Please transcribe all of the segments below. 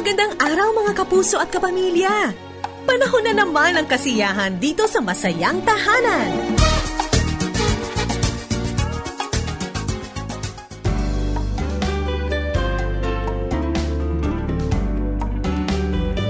Magandang araw mga kapuso at kapamilya! Panahon na naman ang kasiyahan dito sa Masayang Tahanan.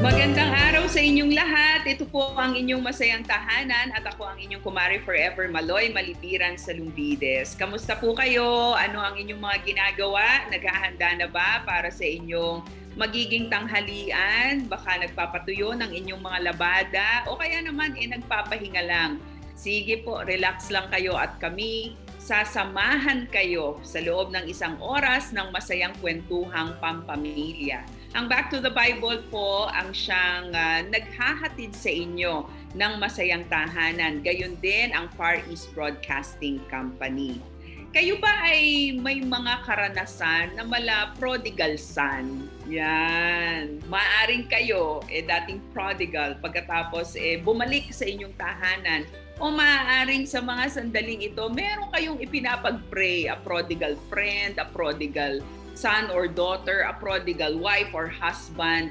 Magandang araw sa inyong lahat. Ito po ang inyong Masayang Tahanan at ako ang inyong kumari forever Maloy Malipiran sa Lumbides. Kamusta po kayo? Ano ang inyong mga ginagawa? Naghahanda na ba para sa inyong magiging tanghalian? Baka nagpapatuyo ng inyong mga labada o kaya naman nagpapahinga lang. Sige po, relax lang kayo at kami sasamahan kayo sa loob ng isang oras ng masayang kwentuhang pampamilya. Ang Back to the Bible po ang siyang naghahatid sa inyo ng masayang tahanan. Gayon din ang Far East Broadcasting Company. Kayo ba ay may mga karanasan na mala prodigal son? Yan. Maaring kayo dating prodigal pagkatapos bumalik sa inyong tahanan. O maaaring sa mga sandaling ito, meron kayong ipinapag-pray, a prodigal friend, a prodigal son or daughter, a prodigal wife or husband,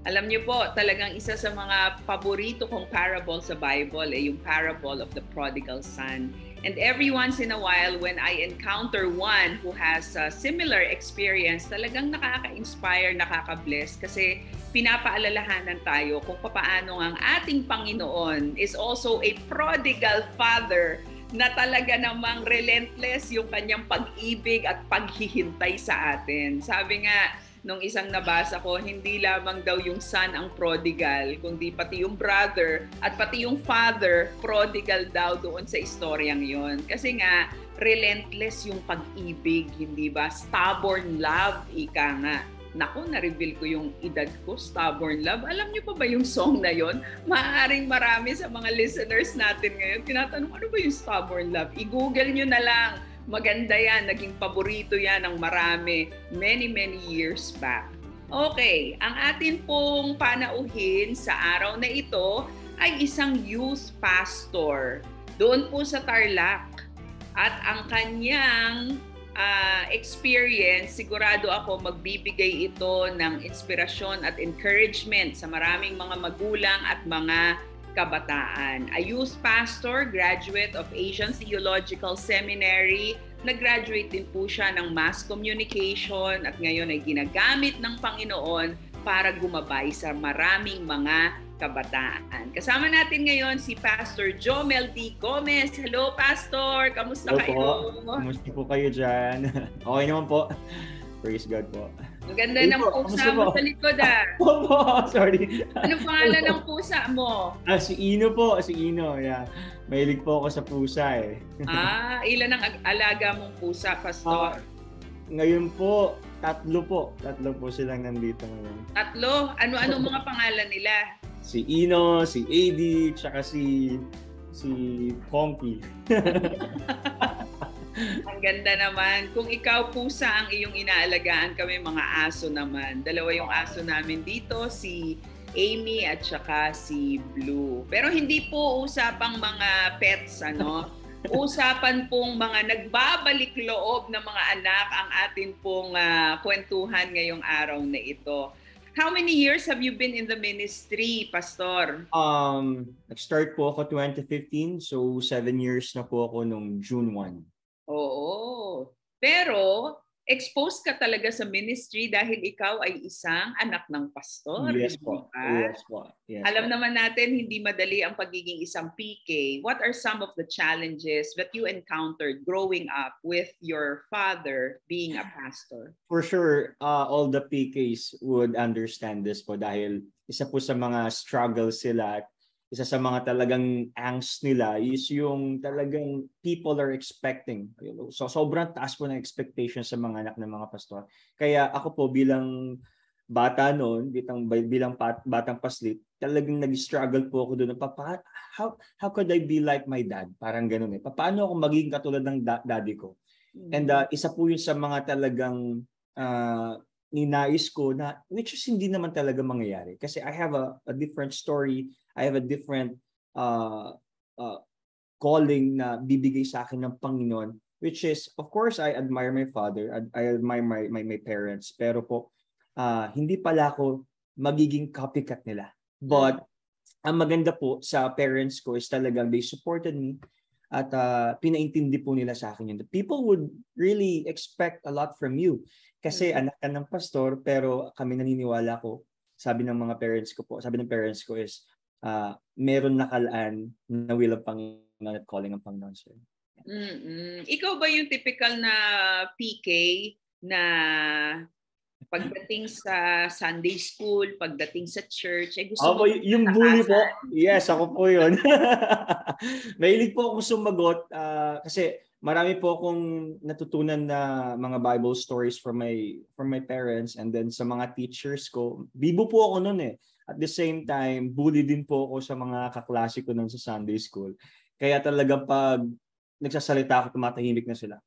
Alam niyo po, talagang isa sa mga paborito kong parable sa Bible yung parable of the prodigal son. And every once in a while, when I encounter one who has a similar experience, talagang nakaka-inspire, nakaka-bless kasi pinapaalalahanan tayo kung paano ang ating Panginoon is also a prodigal father na talaga namang relentless yung kanyang pag-ibig at paghihintay sa atin. Sabi nga, nung isang nabasa ko, hindi lamang daw yung son ang prodigal, kundi pati yung brother at pati yung father prodigal daw doon sa istoryang yon. Kasi nga, relentless yung pag-ibig, hindi ba? Stubborn love, ika nga. Naku, na-reveal ko yung edad ko, Stubborn Love. Alam niyo pa ba yung song na yon? Maaaring marami sa mga listeners natin ngayon, tinatanong, ano ba yung Stubborn Love? I-google niyo na lang. Maganda yan, naging paborito yan ng marami many years back. Okay, ang atin pong panauhin sa araw na ito ay isang youth pastor doon po sa Tarlac. At ang kanyang experience, sigurado ako magbibigay ito ng inspirasyon at encouragement sa maraming mga magulang at mga kabataan. A youth pastor, graduate of Asian Theological Seminary, nag-graduate din po siya ng Mass Communication at ngayon ay ginagamit ng Panginoon para gumabay sa maraming mga kabataan. Kasama natin ngayon si Pastor Jomel D. Gomez. Hello, Pastor! Kamusta kayo? Kamusta po kayo dyan? Okay naman po. Praise God po. Ang ganda ng pusa mo sa likod Opo, sorry. Ano pangalan ng pusa mo? Si Ino po. Si Ino, yeah. Mahilig po ako sa pusa Ilan ang alaga mong pusa, Pastor? Ngayon po, tatlo po silang nandito ngayon. Tatlo? Ano mga pangalan nila? Si Ino, si AD, tsaka si Pompey. Ang ganda naman. Kung ikaw pusa ang iyong inaalagaan, kami mga aso naman. Dalawa yung aso namin dito, si Amy at saka si Blue. Pero hindi po usapang mga pets, Usapan pong mga nagbabalik loob ng mga anak ang atin pong kwentuhan ngayong araw na ito. How many years have you been in the ministry, Pastor? Nag-start po ako 2015, so 7 years na po ako nung June 1. Oo. Pero exposed ka talaga sa ministry dahil ikaw ay isang anak ng pastor. Yes po. Yes po. Alam naman natin hindi madali ang pagiging isang PK. What are some of the challenges that you encountered growing up with your father being a pastor? For sure, all the PKs would understand this po dahil isa po sa mga struggles sila at isa sa mga talagang angst nila is yung talagang people are expecting. So sobrang taas po ng expectation sa mga anak ng mga pastor. Kaya ako po bilang bata noon, bilang batang paslit, talagang nag-struggle po ako doon. How could I be like my dad? Parang ganoon Paano ako magiging katulad ng daddy ko? And isa po yun sa mga talagang ninais ko na which is hindi naman talaga mangyayari. Kasi I have a different story. I have a different calling na bibigay sa akin ng Panginoon, which is, of course, I admire my father, I admire my parents, pero po, hindi pala ako magiging copycat nila. But ang maganda po sa parents ko is talagang they supported me at pinaintindi po nila sa akin yun. The people would really expect a lot from you kasi anak ka ng pastor, pero kami naniniwala ko, sabi ng parents ko is meron nakalaan na will ng Panginoon at calling ng Panginoon, sir. Ikaw ba yung typical na PK na pagdating sa Sunday school, pagdating sa church, gusto mo yung bully po? Yes, ako po yun. Mahilig po akong sumagot kasi marami po akong natutunan na mga Bible stories from my parents, and then sa mga teachers ko. Bibo po ako noon eh. At the same time, bully din po ako sa mga kaklase ko nun sa Sunday school. Kaya talaga pag nagsasalita ako, tumatahimik na sila.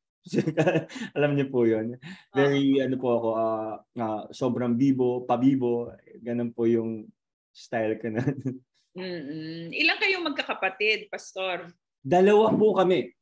Alam niyo po yun. Very, po ako, sobrang pabibo. Ganun po yung style ko na. Ilan kayong magkakapatid, Pastor? 2 po kami.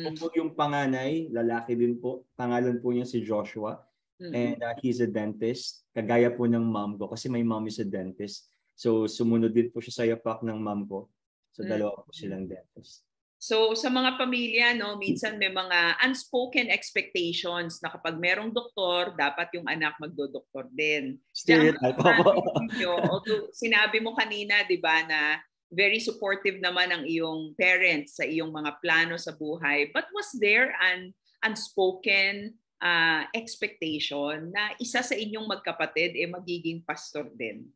Ako po yung panganay, lalaki din po. Pangalan po niya si Joshua. And he's a dentist. Kagaya po ng mom ko kasi my mom is a dentist. So sumunod din po siya sa yapak ng mom ko. So 2 po silang dentist. So sa mga pamilya, minsan may mga unspoken expectations na kapag merong doktor, dapat yung anak magdodoktor din. Stereotype po. Sinabi mo kanina, 'di ba, na very supportive naman ang iyong parents sa iyong mga plano sa buhay. But was there an unspoken expectation na isa sa inyong magkapatid magiging pastor din?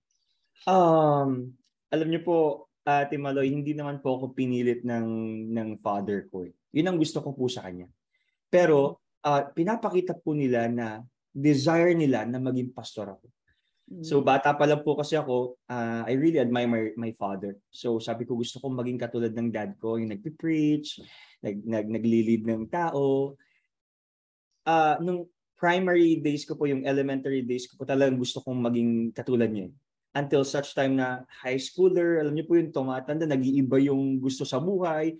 Alam niyo po, Ate Maloy, hindi naman po ako pinilit ng father ko. Yun ang gusto ko po sa kanya. Pero pinapakita po nila na desire nila na maging pastor ako. So bata pa lang po kasi ako, I really admire my father. So sabi ko, gusto ko maging katulad ng dad ko, yung nagpe-preach, naglilid ng tao. Nung primary days ko po, yung elementary days ko po, talagang gusto kong maging katulad niya. Until such time na high schooler, alam niyo po yung tumatanda, nag-iiba yung gusto sa buhay.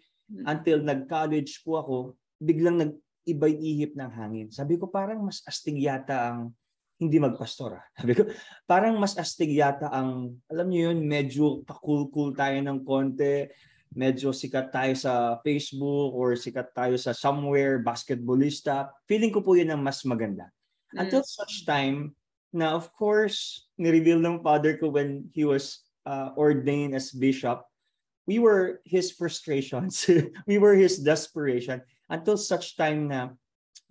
Until nag-college po ako, biglang nag-iba yung ihip ng hangin. Sabi ko, parang mas astig yata ang hindi magpastor. Sabi ko, parang mas astig yata ang, alam niyo yun, medyo pa-cool tayo ng konti, medyo sikat tayo sa Facebook or sikat tayo sa somewhere, basketballista. Feeling ko po yun ang mas maganda. Until such time, na of course, ni-reveal ng father ko when he was ordained as bishop, we were his frustrations. We were his desperation until such time na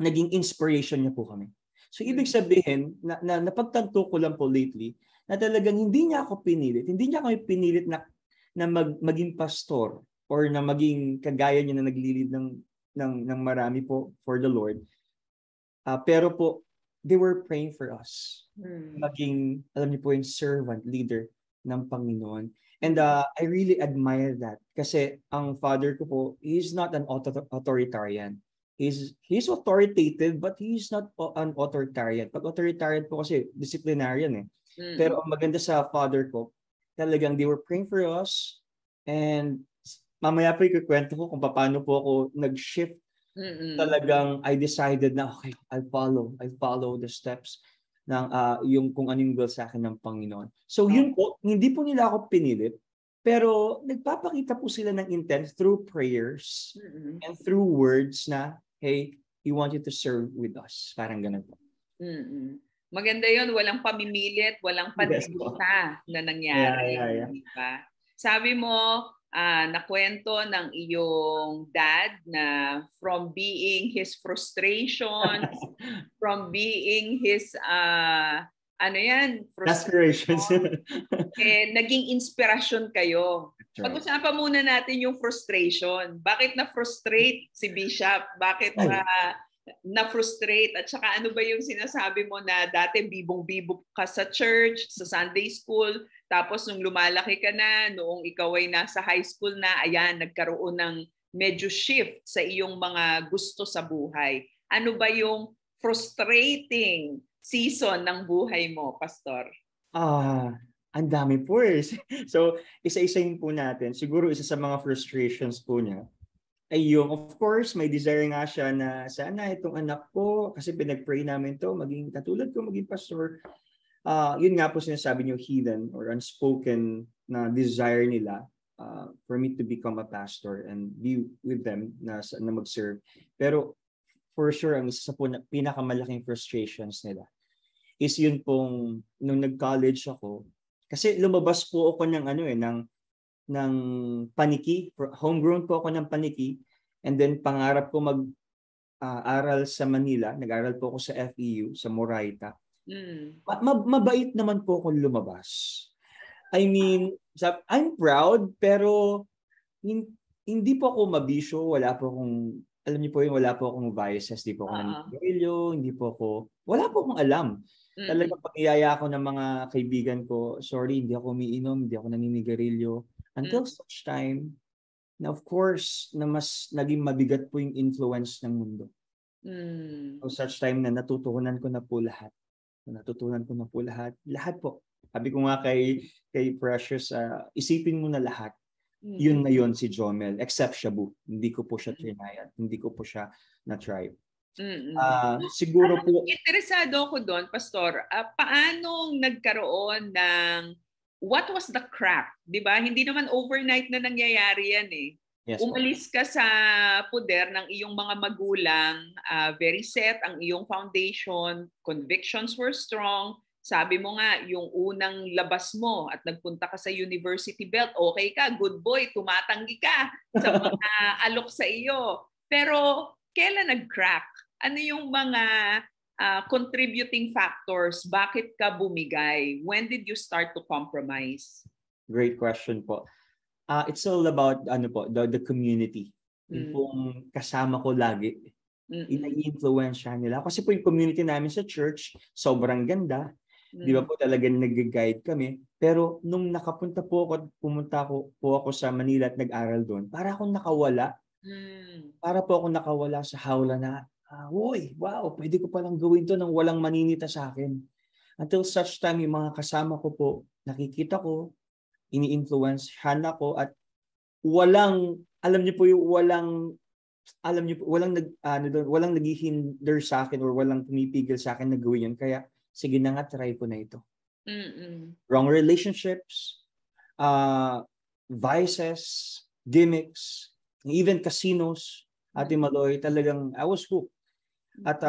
naging inspiration niya po kami. So ibig sabihin, na napagtanto ko lang po lately, na talagang hindi niya ako pinilit. Hindi niya kami pinilit na maging pastor or na maging kagaya niya na naglilid ng marami po for the Lord. Pero po, they were praying for us. Maging, alam niyo po, yung servant, leader ng Panginoon. And I really admire that. Kasi ang father ko po, he's not an authoritarian. He's authoritative, but he's not an authoritarian. Pag authoritarian po kasi, disciplinarian eh. Pero ang maganda sa father ko, talagang they were praying for us. And mamaya po ikukwento ko kung paano po ako nag-shift. Talagang I decided na okay, I'll follow the steps ng yung kung anong will sa akin ng Panginoon. So yun po, hindi po nila ako pinilit, pero nagpapakita po sila ng intent through prayers and through words na, hey, we want you to serve with us. Parang ganun po. Maganda yun, walang pamimilit, walang pandikta na nangyari. Yeah. Diba? Sabi mo, nakwento ng iyong dad na from being his frustrations, from being his aspirations, naging inspirasyon kayo. Right. Pag-usapan muna natin yung frustration. Bakit na-frustrate si Bishop? Bakit na-frustrate? At saka ano ba yung sinasabi mo na dati bibong-bibo ka sa church, sa Sunday school, tapos nung lumalaki ka na, noong ikaw ay nasa high school na, ayan, nagkaroon ng medyo shift sa iyong mga gusto sa buhay. Ano ba yung frustrating season ng buhay mo, Pastor? Ang dami po eh. So, isa-isayin po natin. Siguro isa sa mga frustrations po niya ay yung, of course, may desire nga siya na sana itong anak ko, kasi pinag-pray namin to, maging katulad ko, maging pastor. Yun nga po sinasabi niyo, hidden or unspoken na desire nila for me to become a pastor and be with them na mag-serve. Pero for sure, ang isa po na pinakamalaking frustrations nila is yun pong nung nag-college ako, kasi lumabas po ako ng ng paniki, homegrown po ako ng paniki, and then pangarap ko aral sa Manila, nag-aral po ako sa FEU, sa Moraita. Mabait naman po akong lumabas. I mean, I'm proud, pero hindi po ako mabisyo, wala po akong, alam niyo po yun, wala po akong biases, hindi po ako naninigarilyo, wala po akong alam. Talaga pag iyaya ako ng mga kaibigan ko, sorry, hindi ako umiinom, hindi ako naninigarilyo. Until such time, na of course, na mas naging mabigat po yung influence ng mundo. So such time na natutunan ko na po lahat. Lahat po. Sabi ko nga kay Precious, isipin mo na lahat. Yun na yun si Jomel, except Shabu. Hindi ko po siya trinayad. Hindi ko po siya na-try. Siguro po... Interesado ako doon, Pastor. Paano nagkaroon ng... What was the crack? Diba? Hindi naman overnight na nangyayari yan eh. Yes, umalis ka sa poder ng iyong mga magulang, very set ang iyong foundation, convictions were strong. Sabi mo nga, yung unang labas mo at nagpunta ka sa university belt, okay ka, good boy, tumatanggi ka sa mga alok sa iyo. Pero kailan nag-crack? Ano yung mga contributing factors? Bakit ka bumigay? When did you start to compromise? Great question po. It's all about the community. Yung pong kasama ko lagi. Ina-influensya nila. Kasi po yung community namin sa church, sobrang ganda. Di ba po talagang nag-guide kami. Pero nung pumunta po ako sa Manila at nag-aral doon, para akong nakawala. Para po akong nakawala sa hawla na, wow, pwede ko palang gawin to nang walang maninita sa akin. Until such time, yung mga kasama ko po, nakikita ko, ini-influensyahan ako at walang naghihinder sa akin or walang pumipigil sa akin na gawin yun. Kaya sige na nga, try ko na ito. Wrong relationships, vices, gimmicks, even casinos, Ate Maloy, talagang I was hooked. At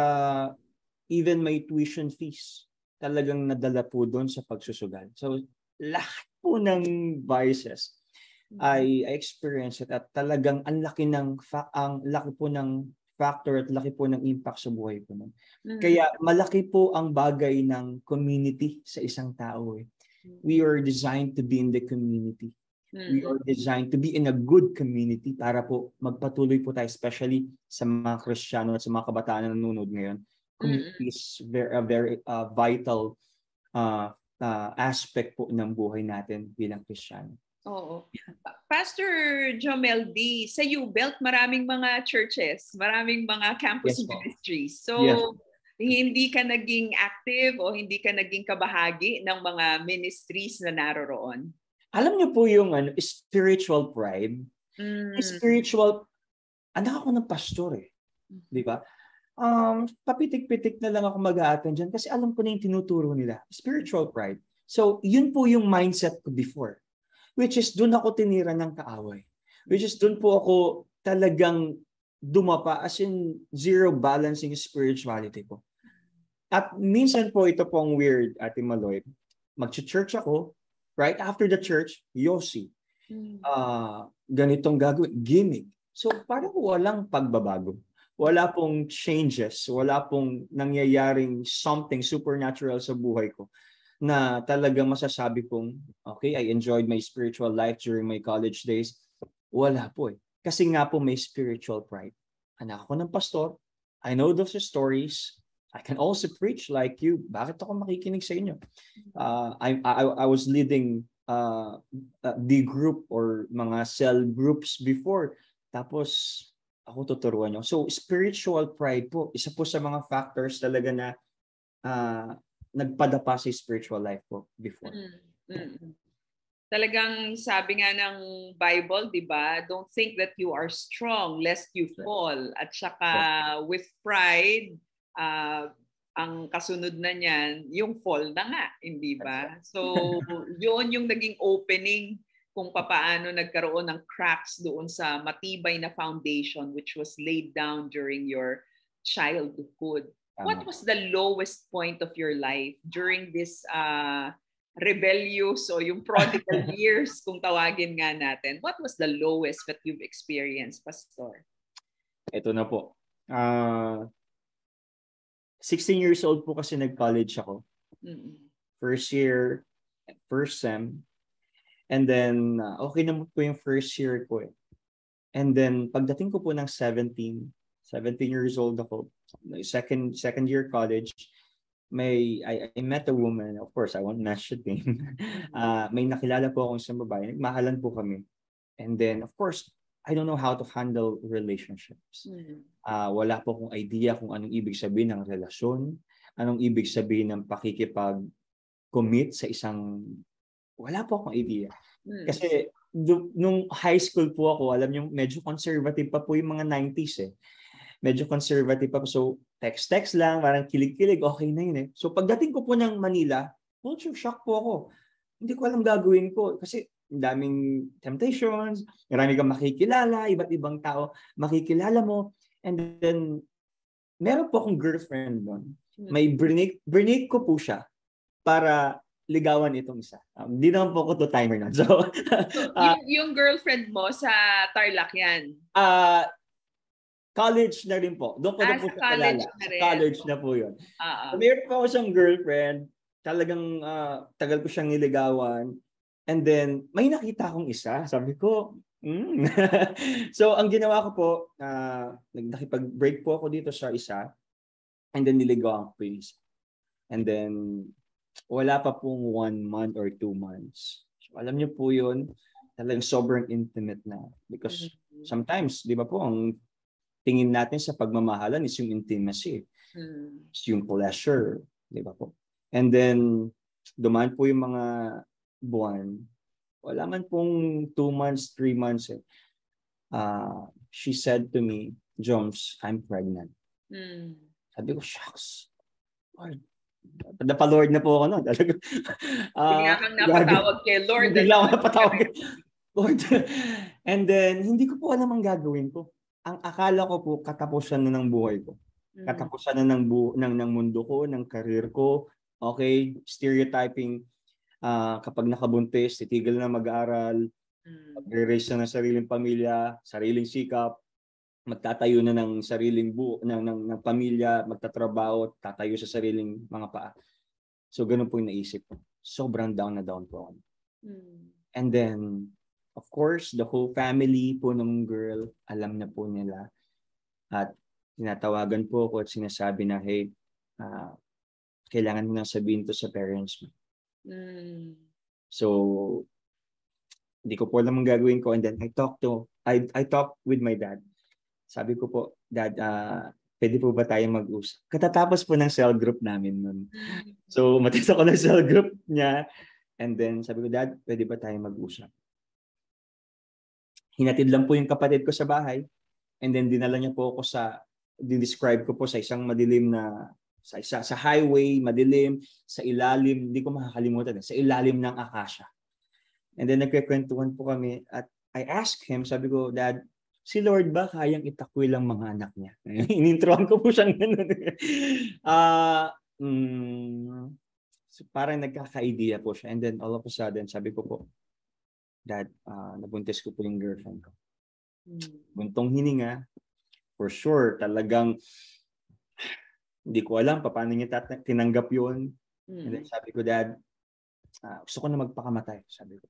even my tuition fees, talagang nadala po doon sa pagsusugal. So lahat po ng vices, I experience it at talagang ang laki po ng factor at laki po ng impact sa buhay ko nun. Kaya malaki po ang bagay ng community sa isang tao. We are designed to be in the community. We are designed to be in a good community para po magpatuloy po tayo, especially sa mga Kristiyano at sa mga kabataan na nanonood ngayon. Community is very vital aspect po ng buhay natin bilang Kristiyano. Oo. Pastor Jomel D, sa U-Belt maraming mga churches, maraming mga campus ministries. So, hindi ka naging active o hindi ka naging kabahagi ng mga ministries na naroroon? Alam niyo po yung spiritual pride. Anak ako ng pastor eh. Di ba? Papitik-pitik na lang ako mag-a-attend dyan kasi alam ko na yung tinuturo nila. Spiritual pride. So, yun po yung mindset ko before. Which is, doon ako tinira ng kaaway. Which is, doon po ako talagang dumapa as in zero balancing spirituality ko. At minsan po ito pong weird, Ate Maloy. Mag-church ako, right after the church, Yossi. Ganitong gagawin, gimmick. So, parang walang pagbabago. Wala pong changes, wala pong nangyayaring something supernatural sa buhay ko na talagang masasabi kong, okay, I enjoyed my spiritual life during my college days. Wala po eh. Kasi nga po may spiritual pride. Anak ako ng pastor. I know those stories. I can also preach like you. Bakit ako makikinig sa inyo? I was leading the group or mga cell groups before. Tapos, ako tuturuan nyo. So, spiritual pride po, isa po sa mga factors talaga na nagpadapa sa spiritual life po before. Talagang sabi nga ng Bible, di ba? Don't think that you are strong lest you fall. At saka with pride, ang kasunod na niyan, yung fall na nga, hindi ba? So, yun yung naging opening kung papaano nagkaroon ng cracks doon sa matibay na foundation which was laid down during your childhood. What was the lowest point of your life during this rebellious o yung prodigal years kung tawagin nga natin? What was the lowest that you've experienced, Pastor? Ito na po. 16 years old po kasi nag-college ako. First year, first sem. And then, okay naman po yung first year ko eh. And then, pagdating ko po ng 17 years old ako, second year college, I met a woman, of course, I won't mention name. May nakilala po akong isang babae, nagmahalan po kami. And then, of course, I don't know how to handle relationships. Wala po akong idea kung anong ibig sabihin ng relasyon, anong ibig sabihin ng pakikipag-commit sa isang... Wala po akong idea. Kasi nung high school po ako, alam niyo, medyo conservative pa po yung mga 90s eh. Medyo conservative pa po. So, text lang, parang kilig-kilig, okay na yun eh. So, pagdating ko po ng Manila, culture shock po ako. Hindi ko alam gagawin ko. Kasi daming temptations, marami kang makikilala, iba't ibang tao makikilala mo. And then, meron po akong girlfriend doon. May brinake ko po siya para ligawan itong isa. Hindi naman po ako to timer na. So, yung girlfriend mo sa Tarlac yan? College na rin po. Doon ko na po sa college kalala. na rin. College na po yun. So, meron po ako siyang girlfriend. Talagang tagal ko siyang niligawan. And then, may nakita akong isa. Sabi ko, So, ang ginawa ko po, nakipag-break po ako dito sa isa. And then, niligawan ko po yung isa. And then, wala pa pong 1 month or 2 months. So, alam niyo po yun, talagang sobrang intimate na. Because sometimes, di ba po, ang tingin natin sa pagmamahalan is yung intimacy. Is yung pleasure. Di ba po? And then, dumaan po yung mga buwan. Wala man pong 2 months, 3 months. She said to me, Joms, I'm pregnant. Sabi ko, shucks. Lord. Napalord na po ako noon. Bigla kang napatawag kay Lord. Bigla akong napatawag. Lord. And then, hindi ko po alam ang gagawin ko. Ang akala ko po, katapusan na ng buhay ko. Katapusan na ng mundo ko, ng career ko. Okay, stereotyping. Kapag nakabuntis, titigil na mag-aaral, mag-raise na ng sariling pamilya, sariling sikap, magtatayo na ng sariling ng pamilya, magtatrabaho, tatayo sa sariling mga paa. So, ganun po yung naisip ko. Sobrang down na down po ako. And then, of course, the whole family po ng girl, alam na po nila. At tinatawagan po ako at sinasabi na, hey, kailangan mo na sabihin to sa parents mo. So, hindi ko po alam ang gagawin ko. And then I talked with my dad. Sabi ko po, Dad, pwede po ba tayo mag-usap? Katatapos po ng cell group namin nun. So, matis ako ng cell group niya. And then sabi ko, Dad, pwede ba tayo mag-usap? Hinatid lang po yung kapatid ko sa bahay. And then dinala niya po ako describe ko po sa isang madilim na sa highway, madilim, sa ilalim, hindi ko makakalimutan, sa ilalim ng akasya. And then nagkikwentuhan po kami at I asked him, sabi ko, Dad, si Lord ba kayang itakwil ang mga anak niya? Inintrohan ko po siyang ganun. So parang nagkaka-idea po siya. And then all of a sudden, sabi ko po, Dad, nabuntis ko po yung girlfriend ko. Buntong hininga, for sure, talagang hindi ko alam paano niya tinanggap yun. And then sabi ko, Dad, gusto ko na magpakamatay. Sabi ko,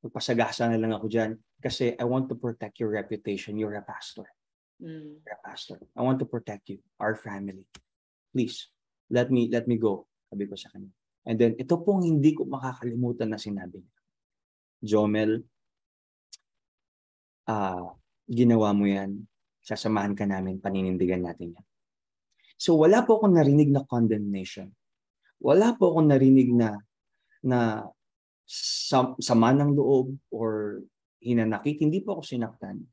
magpasagasa na lang ako dyan kasi I want to protect your reputation. You're a pastor. You're a pastor. I want to protect you, our family. Please, let me go. Sabi ko sa kanya. And then, ito pong hindi ko makakalimutan na sinabi niya. Jomel, ginawa mo yan. Sasamahan ka namin, paninindigan natin yan. So wala po akong narinig na condemnation. Wala po akong narinig na sama ng loob or hinanakit. Hindi po ako sinaktan.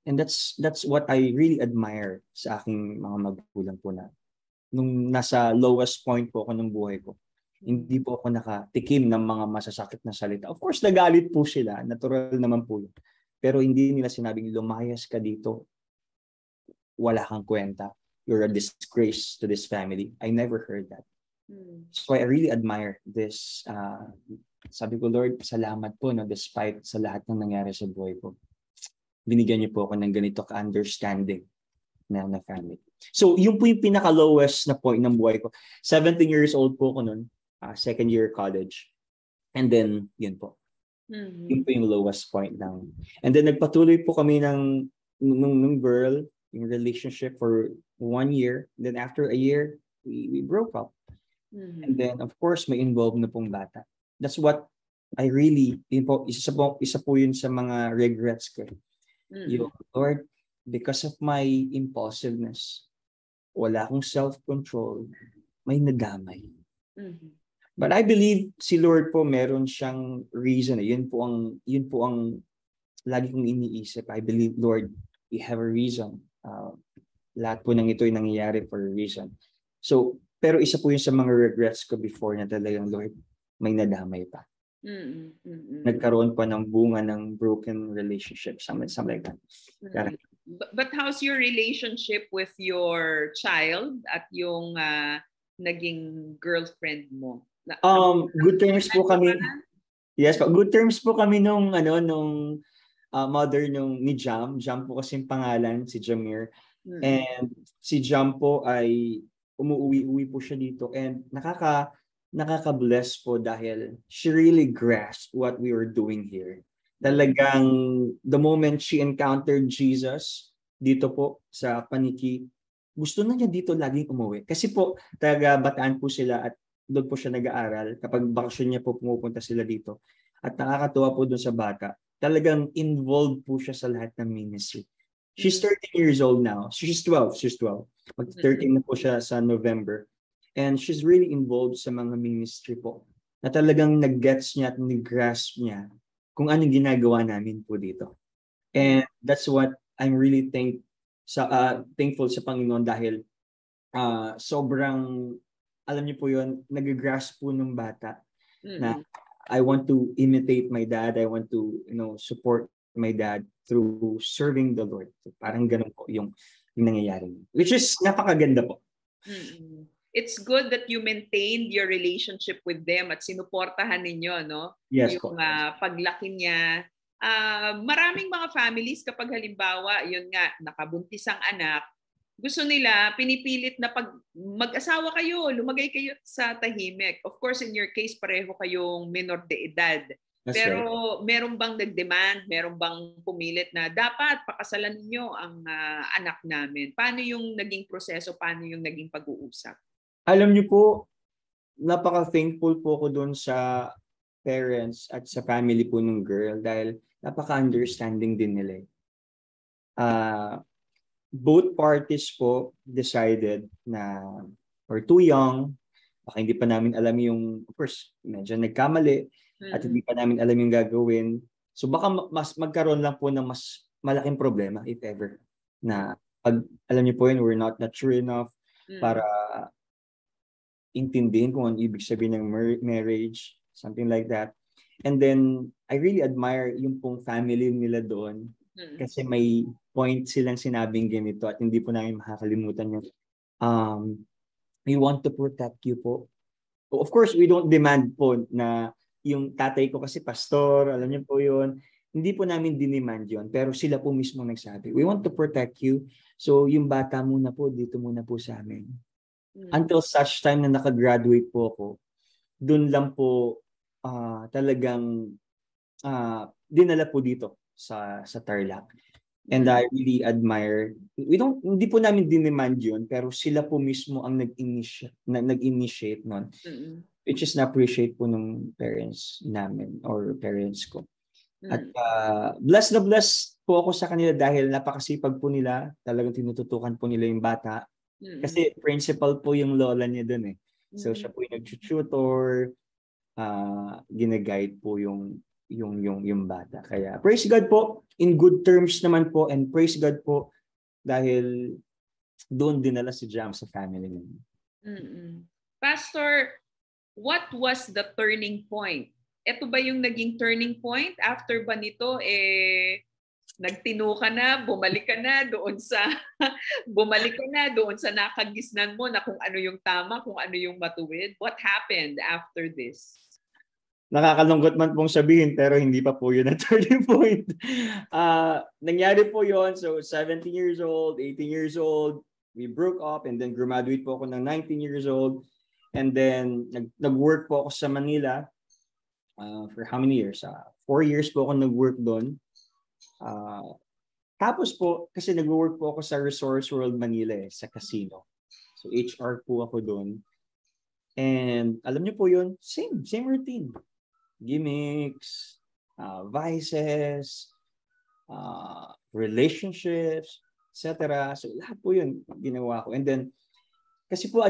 And that's what I really admire sa aking mga magulang po na nung nasa lowest point po ako ng buhay ko, hindi po ako nakatikim ng mga masasakit na salita. Of course, nagalit po sila. Natural naman po yun. Pero hindi nila sinabing, lumayas ka dito. Wala kang kwenta. You're a disgrace to this family. I never heard that. So I really admire this. Sabi ko, Lord, salamat po, no, despite sa lahat ng nangyari sa buhay ko. Binigyan niyo po ako ng ganito ka-understanding na family. So, yun po yung pinaka-lowest na point ng buhay ko. 17 years old po ako noon, second year college. And then, yun po. Yun po yung lowest point lang. And then, nagpatuloy po kami nung girl, yung relationship for 1 year. Then, after a year, we broke up. And then, of course, may involved na pong bata. That's what I really, yun po, isa po yun sa mga regrets ko. Yung, Lord, because of my impulsiveness, wala akong self-control, may nadamay. But I believe si Lord po meron siyang reason. Yun po ang lagi kong iniisip. I believe, Lord, we have a reason. Lahat po ng ito ay nangyayari for a reason. So, pero isa po yun sa mga regrets ko before na talagang, Lord, may nadamay pa. Nagkaroon pa ng bunga ng broken relationship, something like that. But how's your relationship with your child at yung naging girlfriend mo? Good terms po kami. Yes, good terms po kami nung mother ni Jam. Jam po kasi yung pangalan, si Jamir. And si Jam po ay umuwi po siya dito, and nakaka-bless po dahil she really grasped what we were doing here. Talagang the moment she encountered Jesus dito po sa Paniki, gusto na niya dito laging umuwi. Kasi po, taga-Bataan po sila at doon po siya nag-aaral. Kapag bakasyon niya po, pumupunta sila dito. At nakakatuwa po doon sa bata. Talagang involved po siya sa lahat ng ministry. She's 13 years old now. She's 12. Mag-13 na po siya sa November. And she's really involved sa mga ministry po. Na talagang nag-gets niya at nag-grasp niya kung anong ginagawa namin po dito. And that's what I'm really thankful sa Panginoon dahil sobrang, alam niyo po yun, nag-grasp po ng bata na I want to imitate my dad. I want to, support my dad through serving the Lord. So, parang ganun po yung nangyayari. Which is napakaganda po. It's good that you maintained your relationship with them at sinuportahan ninyo, no? Yes, yung paglaki niya. Maraming mga families kapag halimbawa, yun nga, nakabuntis ang anak, gusto nila, pinipilit na pag mag-asawa kayo, lumagay kayo sa tahimik. Of course, in your case, pareho kayong minor de edad. That's Pero right. meron bang nag-demand, meron bang pumilit na dapat pakasalan niyo ang anak namin? Paano yung naging proseso? Paano yung naging pag-uusap? Alam niyo po, napaka-thankful po ko doon sa parents at sa family po ng girl dahil napaka-understanding din nila. Both parties po decided na we're too young, baka hindi pa namin alam yung, of course, medyo nagkamali, at hindi pa namin alam yung gagawin. So baka mas magkaroon lang po ng mas malaking problema, if ever. Na pag, alam niyo po yun, we're not mature enough para intindihin kung ano ibig sabihin ng marriage, something like that. And then, I really admire yung pong family nila doon kasi may point silang sinabing ganito at hindi po namin makakalimutan yung we want to protect you po. Of course, we don't demand po na yung tatay ko kasi pastor, alam niyo po yun. Hindi po namin dinemand yun, pero sila po mismo nagsabi, we want to protect you. So yung bata muna po, dito muna po sa amin. Until such time na nakagraduate po ako, dun lang po talagang dinala po dito sa Tarlac. And I really admire, hindi po namin dinemand yun, pero sila po mismo ang nag-initiate nun. Which is na-appreciate po ng parents namin or parents ko. At blessed na blessed po ako sa kanila dahil napakasipag po nila. Talagang tinututukan po nila yung bata. Kasi principal po yung lola niya dun eh. So siya po yung nag-tutor, gina-guide po yung bata. Kaya praise God po, in good terms naman po, and praise God po dahil doon dinala si Jam sa family niya. Mm-mm. Pastor, what was the turning point? Ito ba yung naging turning point? After ba nito, nagtino ka na, bumalik ka na doon sa bumalik ka na doon sa nakagisnan mo na kung ano yung tama, kung ano yung matuwid? What happened after this? Nakakalungkot man pong sabihin pero hindi pa po yun ang turning point. Nangyari po yon. So 17 years old, 18 years old, we broke up and then graduate po ako ng 19 years old. And then nag-work po ako sa Manila for how many years? 4 years po ako nag-work doon. Tapos po, kasi nag-work po ako sa Resorts World Manila sa casino. So HR po ako doon. And alam niyo po yun, same routine. Gimmicks, vices, relationships, etc. So lahat po yun ginawa ko. And then, kasi po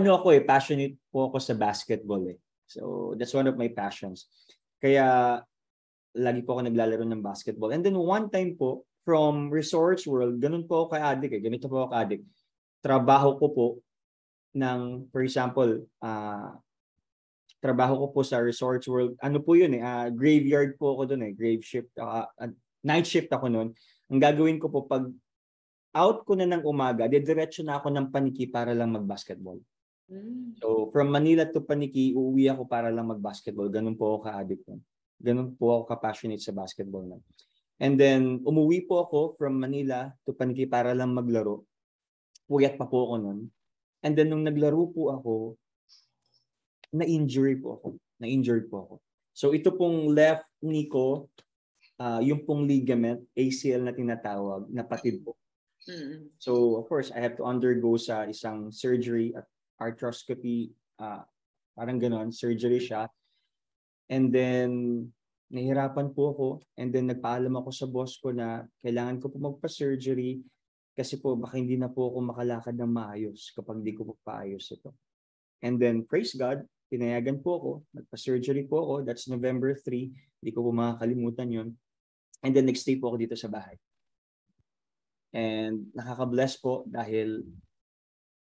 passionate po ako sa basketball So that's one of my passions. Kaya lagi po ako naglalaro ng basketball. And then one time po, from Resorts World, ganun po ako ka-addict ganito po ako ka-addict. Trabaho ko po for example, trabaho ko po sa Resorts World. Ano po yun graveyard po ako doon grave shift. Night shift ako noon. Ang gagawin ko po pag out ko na ng umaga, diretso na ako ng Paniki para lang mag-basketball. So from Manila to Paniki, uuwi ako para lang mag-basketball. Ganun po ako ka-addict nun. Ganun po ako ka-passionate sa basketball nun. And then umuwi po ako from Manila to Paniki para lang maglaro. Puyat pa po ako nun. And then nung naglaro po ako, na-injured po ako. So ito pong left knee ko, yung pong ligament, ACL na tinatawag, napatid po. So of course, I have to undergo sa isang surgery at arthroscopy, parang ganon, surgery siya. And then, nahihirapan po ako. And then nagpaalam ako sa boss ko na kailangan ko po magpa-surgery kasi po baka hindi na po ako makalakad ng maayos kapag hindi ko po paayos ito. And then, praise God, pinayagan po ako, nagpa-surgery po ako, that's November 3, hindi ko po makakalimutan yun. And then nag-stay po ako dito sa bahay. And nakaka-bless po dahil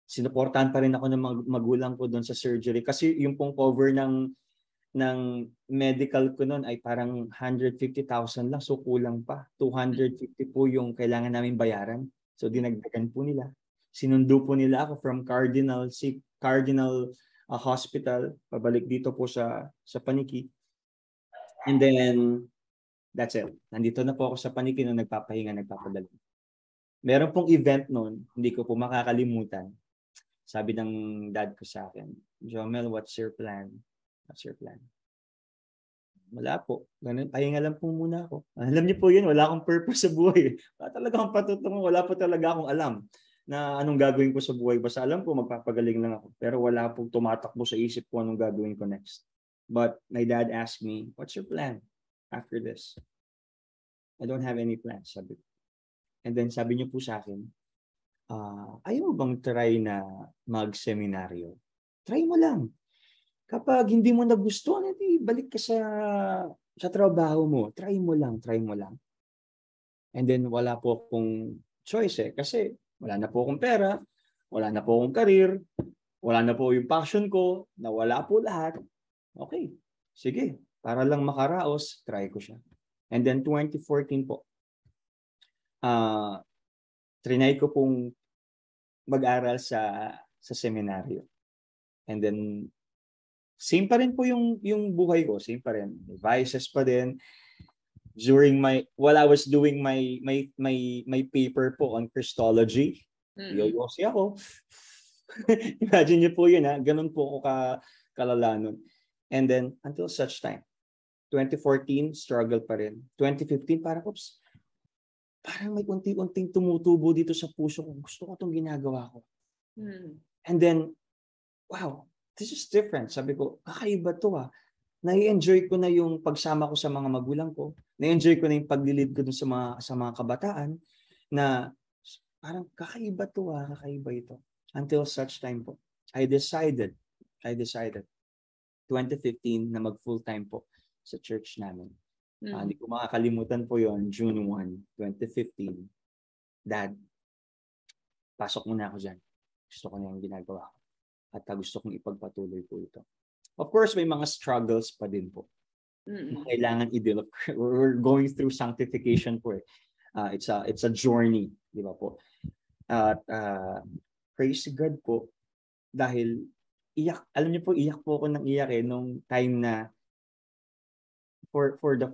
sinuportahan pa rin ako ng magulang ko doon sa surgery. Kasi yung pong cover ng medical ko noon ay parang 150,000 lang, so kulang pa. 250 po yung kailangan namin bayaran. So dinagdagan po nila. Sinundo po nila ako from Cardinal Hospital, pabalik dito po sa Paniki. And then, that's it. Nandito na po ako sa Paniki nung nagpapahinga, nagpapadala. Meron pong event noon, hindi ko po makakalimutan. Sabi ng dad ko sa akin, Jomel, what's your plan? What's your plan? Wala po. Ganun, pahinga lang po muna ako. Alam niyo po yun, wala akong purpose sa buhay. Wala talaga akong patutungo, wala po talaga akong alam na anong gagawin ko sa buhay. Basta alam ko, magpapagaling lang ako. Pero wala pong tumatakbo sa isip ko anong gagawin ko next. But my dad asked me, what's your plan after this? I don't have any plans, sabi ko. And then sabi niyo po sa akin, ayaw mo bang try na mag-seminaryo? Try mo lang. Kapag hindi mo nagustuhan, edi balik ka sa trabaho mo. Try mo lang. And then wala po akong choice kasi wala na po akong pera, wala na po akong career, wala na po yung passion ko, nawala po lahat. Okay, sige. Para lang makaraos, try ko siya. And then 2014 po, trinay ko pong mag-aral sa seminaryo. And then, same pa rin po yung buhay ko. Same pa rin. May vices pa din. While I was doing my paper po on Christology, yoyosi ako. Imagine niyo po yun Ganun po ako kalala nun. And then, until such time, 2014, struggle pa rin. 2015, parang may unti-unting tumutubo dito sa puso ko. Gusto ko itong ginagawa ko. And then, wow, this is different. Sabi ko, kakaiba to nai-enjoy ko na yung pagsama ko sa mga magulang ko. Na-enjoy ko na yung paglilid ko dun sa mga kabataan na parang kakaiba to kakaiba ito. Until such time po, I decided 2015 na mag full-time po sa church namin. Hindi ko makakalimutan po yon, June 1, 2015. Dad, pasok muna ako dyan. Gusto ko na yung ginagawa ko. at gusto kong ipagpatuloy po ito. Of course, may mga struggles pa din po. Kailangan i-deal. We're going through sanctification po. It's a journey, di ba po? At praise God po dahil iyak, alam niyo po, iyak po ako ng iyak nung time na for the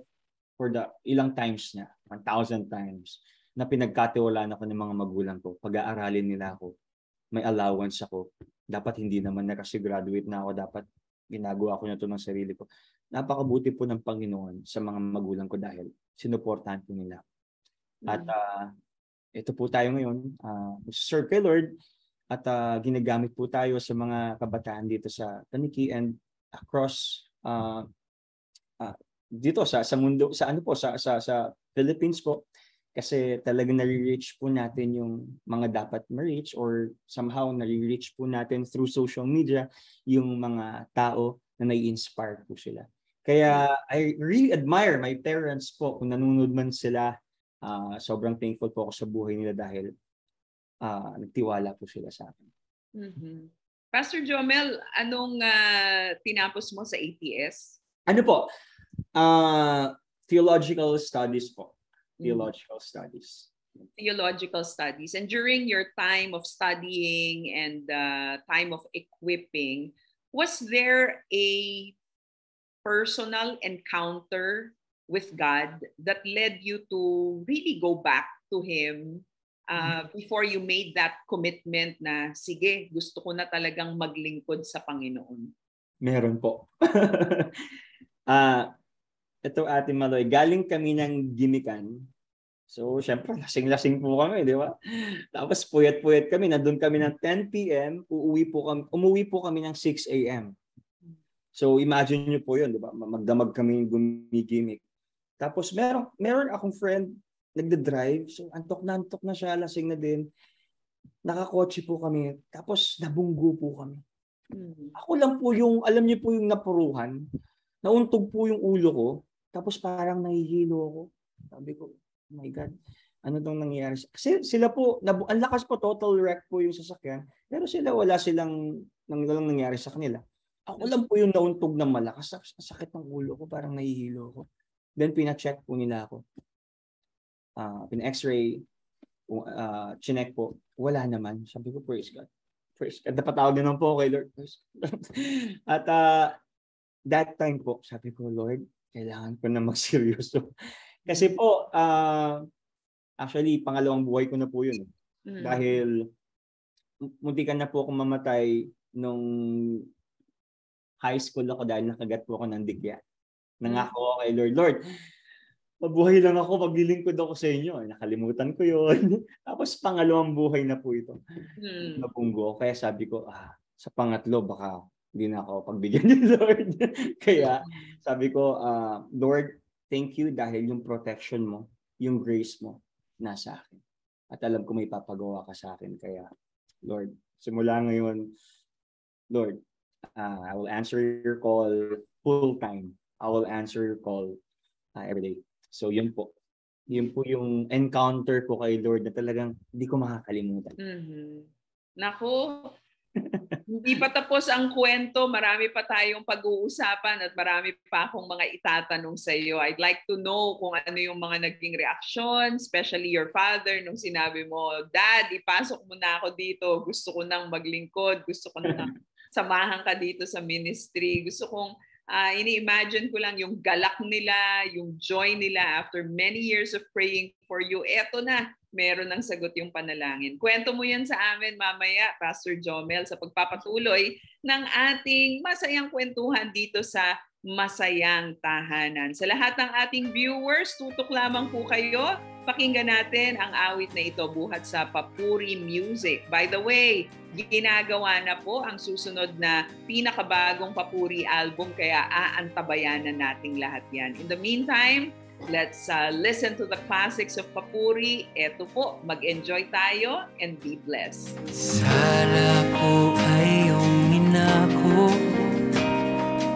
ilang times na, 1,000 times na pinagkatiwalaan ako ng mga magulang ko. Pag-aaralin nila ako, may allowance ako. Dapat hindi naman na kasi graduate na ako, dapat ginagawa ko na ito ng sarili ko. Napakabuti po ng Panginoon sa mga magulang ko dahil sinuportahan po nila. At ito po tayo ngayon, serve kay Lord, at ginagamit po tayo sa mga kabataan dito sa Taniki and across dito sa mundo, sa Philippines po, kasi talagang nare-reach po natin yung mga dapat ma-reach, or somehow nare-reach po natin through social media yung mga tao na nai-inspire po sila. Kaya I really admire my parents po kung nanonood man sila. Sobrang thankful po ako sa buhay nila dahil nagtiwala po sila sa akin. Pastor Jomel, anong tinapos mo sa ATS? Ano po? Theological studies po. Theological studies. Theological studies. And during your time of studying and time of equipping, was there a personal encounter with God that led you to really go back to Him before you made that commitment na, sige, gusto ko na talagang maglingkod sa Panginoon? Meron po. Ito, Ate Maloy, galing kami ng Gimikan. So, syempre, lasing-lasing po kami, di ba? Tapos, puyat-puyat kami. Nandun kami ng 10 p.m. Umuwi po kami ng 6 a.m. So, imagine nyo po yun, di ba? Magdamag kami gumigimik. Tapos, meron akong friend, nagde-drive. So, antok na siya, lasing na din. Nakakotse po kami. Tapos, nabunggo po kami. Ako lang po yung, alam niyo po yung napuruhan. Nauntog po yung ulo ko. Tapos parang nahihilo ako. Sabi ko, oh my God, ano tong nangyayari? Kasi sila po, ang lakas po, total wreck po yung sasakyan. Pero sila, wala silang nangyayari sa kanila. Ako lang po yung nauntog ng malakas. Sakit ng ulo ko, parang nahihilo ako. Then pina-check po nila ako. Pina-x-ray, chinek po. Wala naman. Sabi ko, praise God. Praise God. Napatawag din naman po kay Lord. At that time po, sabi ko, Lord, kailangan ko na magseryoso. Kasi po, actually, pangalawang buhay ko na po yun. Dahil, muntikan na po akong mamatay nung high school ako dahil nakagat po ako ng digya. Nangako ako kay Lord, mabuhay lang ako, maglilingkod ako sa inyo. Nakalimutan ko yun. Tapos, pangalawang buhay na po ito. Napunggo. Kaya sabi ko, sa pangatlo, baka hindi na ako pagbigyan ni Lord. Kaya sabi ko, Lord, thank you dahil yung protection mo, yung grace mo, nasa akin. At alam ko may papagawa ka sa akin. Kaya, Lord, simula ngayon, Lord, I will answer your call full time. I will answer your call every day. So yun po. Yun po yung encounter ko kay Lord na talagang hindi ko makakalimutan. Naku, hindi pa tapos ang kwento. Marami pa tayong pag-uusapan at marami pa akong mga itatanong sa iyo. I'd like to know kung ano yung mga naging reaksyon, especially your father, nung sinabi mo, Dad, ipasok mo na ako dito. Gusto ko nang maglingkod. Gusto ko nang samahan ka dito sa ministry. Gusto kong ini-imagine ko lang yung galak nila, yung joy nila after many years of praying for you. Eto na, meron ng sagot yung panalangin. Kwento mo yan sa amin mamaya, Pastor Jomel, sa pagpapatuloy ng ating masayang kwentuhan dito sa Masayang Tahanan. Sa lahat ng ating viewers, tutok lamang po kayo. Pakinggan natin ang awit na ito buhat sa Papuri Music. By the way, ginagawa na po ang susunod na pinakabagong Papuri album, kaya aantabayan na nating lahat yan. In the meantime, let's listen to the classics of Papuri. Eto po, mag-enjoy tayo and be blessed. Sala ko ay iyong minako,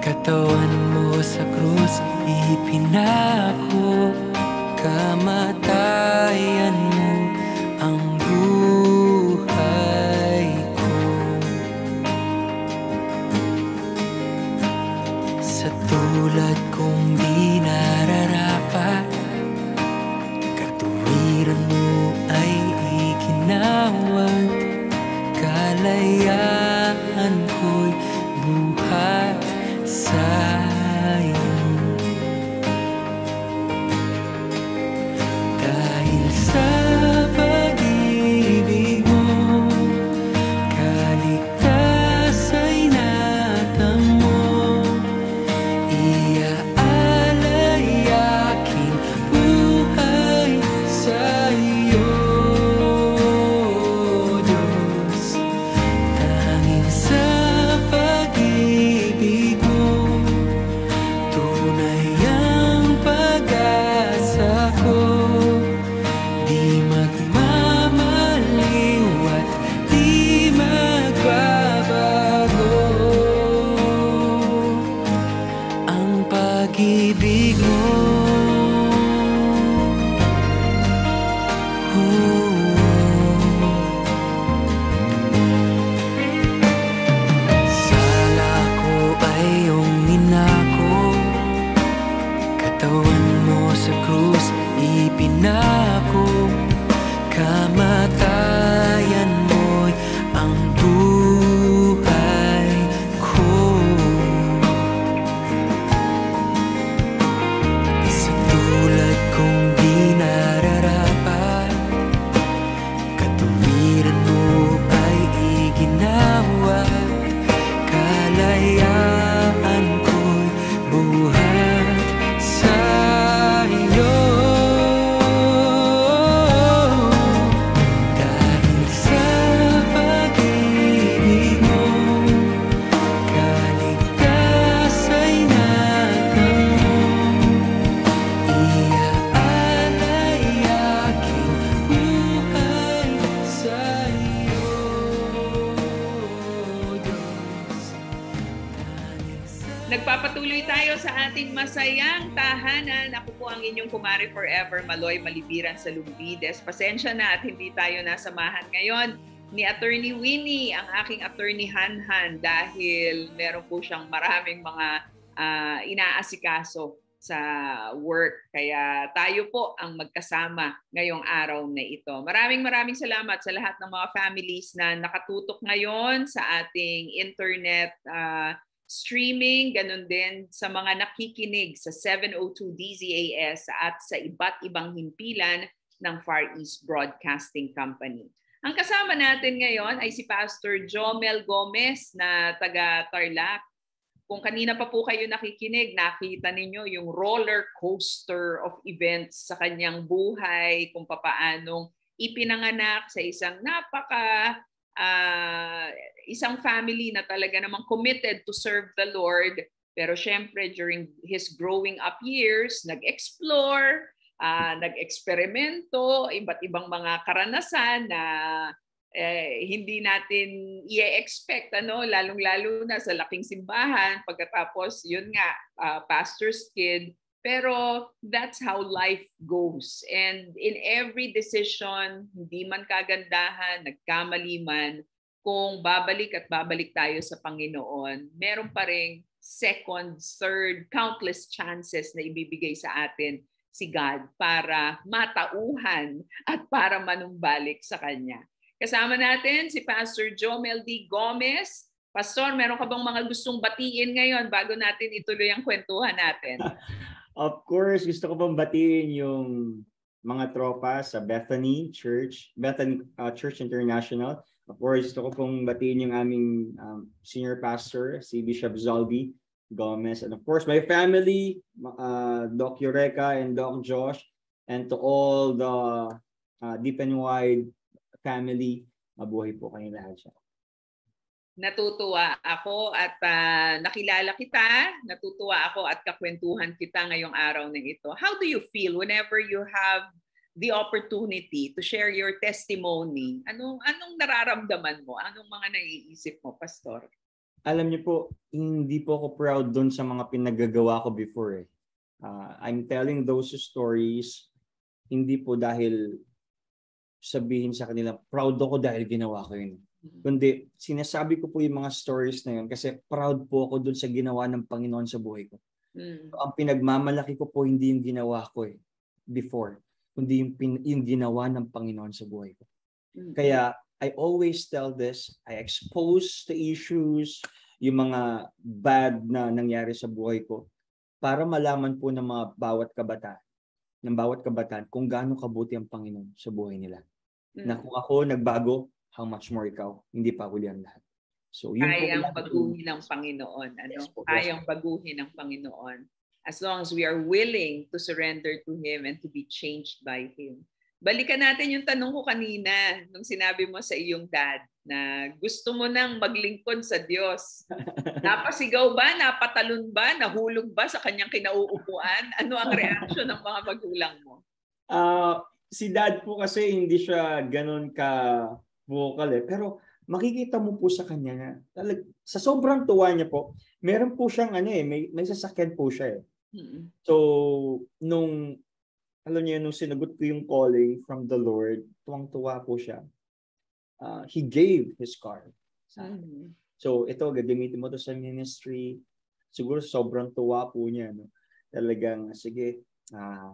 katawan mo sa krus ipinako, kamatayan mo ang buhay ko. tulad kong di nararapat, katuwiran mo ay iginawat, kalayaan ko'y buhat sa'yo. Dahil sa pag-ibig mo, kaligtas ay natamo, iaalay aking buhay sa'yo, Diyos. Dahil sa pag-ibig mo, tunay ang pag-asa ko, di magmamaliw at di magbabago ang pag-ibig mo. Sala ko ay iyong inako, katawan mo sa krus ipinako, kamatayan mo'y ang buhay ko. Sa tulad kong di nararapat, katuwiran mo ay iginawa, kalayaan ko'y buhat sa'yo. Dahil sa pag-ibig mo, kaligtas ay natamo, iaalay aking buhay sa'yo, Diyos. Nagpapatuloy tayo sa ating masayang tahanan. Ako po ang inyong kumari forever, Maloy Malibiran sa Lumbides. Pasensya na at hindi tayo nasamahan ngayon ni Attorney Winnie, ang aking attorney Hanhan, dahil meron po siyang maraming mga inaasikaso sa work. Kaya tayo po ang magkasama ngayong araw na ito. Maraming salamat sa lahat ng mga families na nakatutok ngayon sa ating internet streaming, ganun din sa mga nakikinig sa 702 DZAS at sa iba't ibang himpilan ng Far East Broadcasting Company. Ang kasama natin ngayon ay si Pastor Jomel Gomez na taga Tarlac. Kung kanina pa po kayo nakikinig, nakita ninyo yung roller coaster of events sa kanyang buhay, kung papaanong ipinanganak sa isang isang family na talaga namang committed to serve the Lord. Pero syempre, during his growing up years, nag-explore, nag-eksperimento, iba't ibang mga karanasan na hindi natin i-expect, lalong-lalo na sa laking simbahan. Pagkatapos, yun nga, pastor's kid. Pero that's how life goes. And in every decision, hindi man kagandahan, nagkamali man, kung babalik at babalik tayo sa Panginoon, meron pa ring second, third, countless chances na ibibigay sa atin si God para matauhan at para manumbalik sa Kanya. Kasama natin si Pastor Jomel D. Gomez. Pastor, meron ka bang mga gustong batiin ngayon bago natin ituloy ang kwentuhan natin? Of course, gusto ko pang batiin yung mga tropa sa Bethany Church International. Of course, gusto ko pong batiin yung aming senior pastor, si Bishop Zalby Gomez. And of course, my family, Doc Eureka and Doc Josh. And to all the Deep and Wide family, mabuhay po kayo lahat siya. Natutuwa ako at nakilala kita, natutuwa ako at kakwentuhan kita ngayong araw na ito. How do you feel whenever you have the opportunity to share your testimony? Anong nararamdaman mo? Anong mga naiisip mo, Pastor? Alam niyo po, hindi po ako proud doon sa mga pinagagawa ko before. I'm telling those stories, hindi po dahil sabihin sa kanila, proud ako dahil ginawa ko yun. Kundi sinasabi ko po yung mga stories na yun kasi proud po ako dun sa ginawa ng Panginoon sa buhay ko. Ang pinagmamalaki ko po hindi yung ginawa ko before, kundi yung ginawa ng Panginoon sa buhay ko. Kaya I always tell this, I expose the issues, yung mga bad na nangyari sa buhay ko para malaman po ng bawat kabataan kung gaano kabuti ang Panginoon sa buhay nila. Na kung ako nagbago, how much more ikaw, hindi pa huli ang lahat. So, kayang baguhin ng Panginoon. Yes po, kayang baguhin ng Panginoon. As long as we are willing to surrender to Him and to be changed by Him. Balikan natin yung tanong ko kanina nung sinabi mo sa iyong dad na gusto mo nang maglingkod sa Diyos. Napasigaw ba? Napatalon ba? Nahulog ba sa kanyang kinauupuan? Ano ang reaction ng mga magulang mo? Si dad po kasi hindi siya ganun ka-vocal pero makikita mo po sa kanya na sa sobrang tuwa niya po, meron po siyang may sasakyan po siya . So, alam niyo, nung sinagot ko yung calling from the Lord, tuwang-tuwa po siya. He gave his car. So, ito, gagamitin mo to sa ministry. Siguro sobrang tuwa po niya. No? Talagang, sige,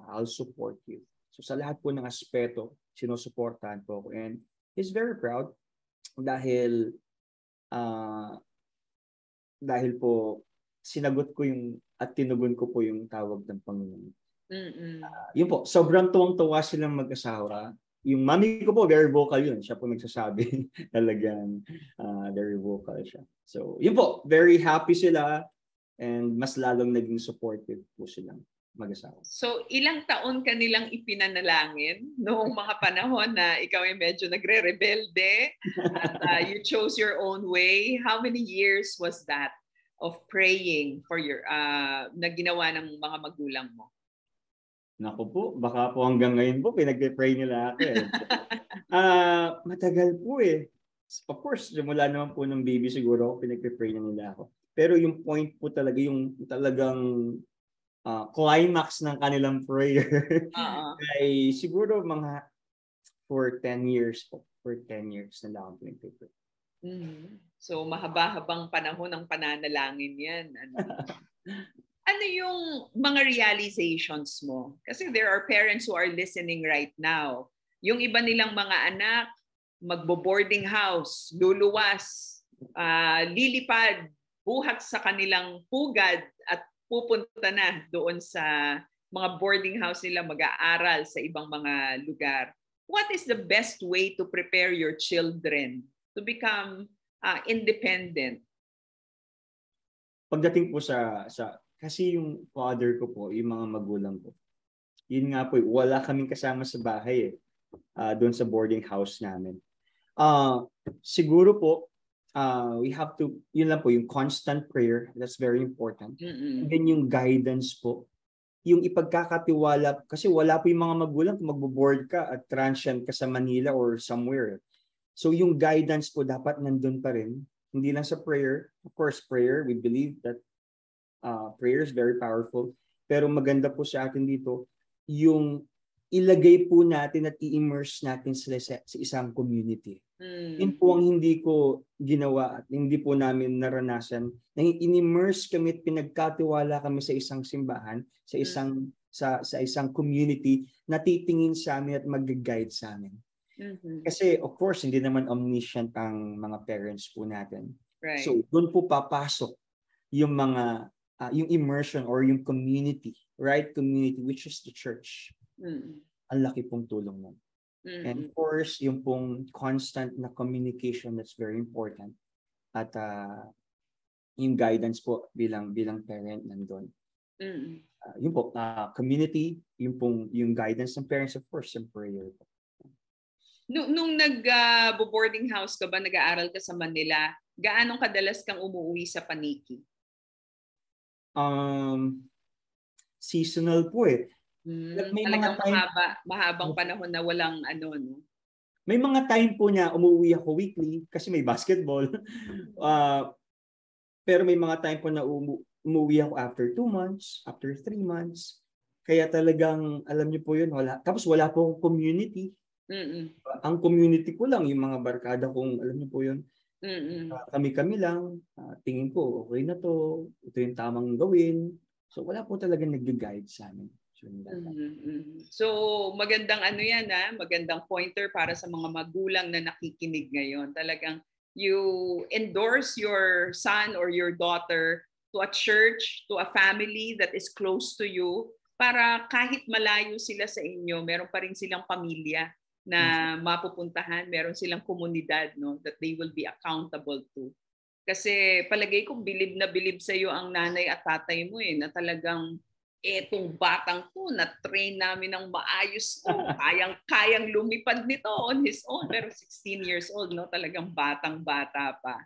I'll support you. So, sa lahat po ng aspeto, sinusuportahan po ako. And he's very proud dahil po sinagot ko at tinugon ko po yung tawag ng Panginoon. Yun po, sobrang tuwang-tuwa silang mag-asawa. Yung mami ko po, very vocal yun. Siya po nagsasabi. Talagang very vocal siya. So, yun po, very happy sila and mas lalong naging supportive po silang mag-asawa. So, ilang taon ka nilang ipinanalangin noong mga panahon na ikaw ay medyo nagre-rebelde at you chose your own way? How many years was that of praying for na ginawa ng mga magulang mo? Naku po, baka po hanggang ngayon po pinag-pray nila ako . Matagal po . Of course, mula naman po ng baby siguro pinag-pray nila ako. Pero yung point po talaga, yung talagang climax ng kanilang prayer ay siguro mga for 10 years po. For 10 years na lang ako pinag-pray. So, mahaba-habang panahon ng pananalangin yan. Ano yung mga realizations mo? Kasi there are parents who are listening right now. Yung iba nilang mga anak, magbo-boarding house, luluwas, lilipad, buhat sa kanilang pugad at pupunta na doon sa mga boarding house nila, mag-aaral sa ibang mga lugar. What is the best way to prepare your children to become independent? Pagdating po kasi yung father ko po, yung mga magulang ko, yun nga po, wala kaming kasama sa bahay doon sa boarding house namin. Siguro po, we have to, yun lang po, yung constant prayer, that's very important. And then yung guidance po, yung ipagkakatiwala, kasi wala po yung mga magulang kung magbo-board ka at transient ka sa Manila or somewhere. So yung guidance po dapat nandun pa rin, hindi lang sa prayer. Of course, prayer, we believe that prayer is very powerful. Pero maganda po sa atin dito, yung ilagay po natin at i-immerse natin sila sa isang community. Yun po ang hindi ko ginawa at hindi po namin naranasan. In-immerse kami at pinagkatiwala kami sa isang simbahan, sa isang community na titingin sa amin at mag-guide sa amin. Kasi of course, hindi naman omniscient ang mga parents po natin. Right. So doon po papasok yung mga yung immersion or yung community, right community, which is the church. Ang laki pong tulong nun. And of course, yung pong constant na communication, that's very important. At yung guidance po bilang parent nandun. Yun po, community, yung guidance ng parents, of course, yung prayer po. Nung nag-boarding house ka ba, nag-aaral ka sa Manila, gaano kadalas kang umuwi sa Paniki? Seasonal po . May talagang mga time, mahabang panahon na walang no? May mga time po na umuwi ako weekly kasi may basketball. Pero may mga time po na umuwi ako after 2 months, after 3 months. Kaya talagang, alam niyo po yun, tapos wala po akong community. Ang community ko lang, yung mga barkada kong, alam niyo po yun, kami lang, tingin ko, okay na to, ito yung tamang gawin. So wala po talaga nag-guide sa amin. So magandang ano yan, magandang pointer para sa mga magulang na nakikinig ngayon. Talagang you endorse your son or your daughter to a church, to a family that is close to you, para kahit malayo sila sa inyo, meron pa rin silang pamilya na mapupuntahan, meron silang komunidad, no, that they will be accountable to. Kasi palagay ko bilib na bilib sa iyo ang nanay at tatay mo na talagang etong batang to, na-train namin ng maayos to, kayang lumipad nito on his own, pero 16 years old, no, talagang batang-bata pa.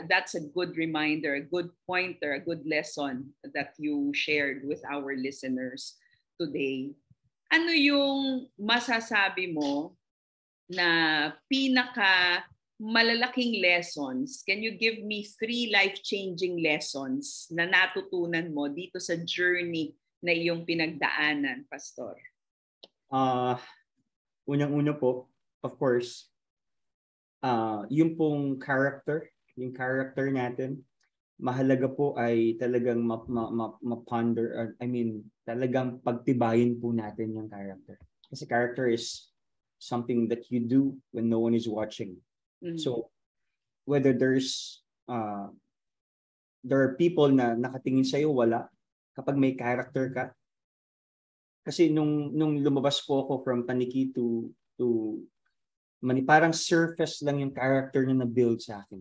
That's a good reminder, a good pointer, a good lesson that you shared with our listeners today. Ano yung masasabi mo na pinaka malalaking lessons? Can you give me 3 life-changing lessons na natutunan mo dito sa journey na iyong pinagdaanan, Pastor? Unang-una po, of course, yung pong yung character natin, mahalaga po ay talagang ma-ponder, talagang pagtibayin po natin yung character. Kasi character is something that you do when no one is watching. So whether there are people na nakatingin sa iyo, wala, kapag may character ka. Kasi nung lumabas po ako from Paniki to parang surface lang yung character na na-build sa akin.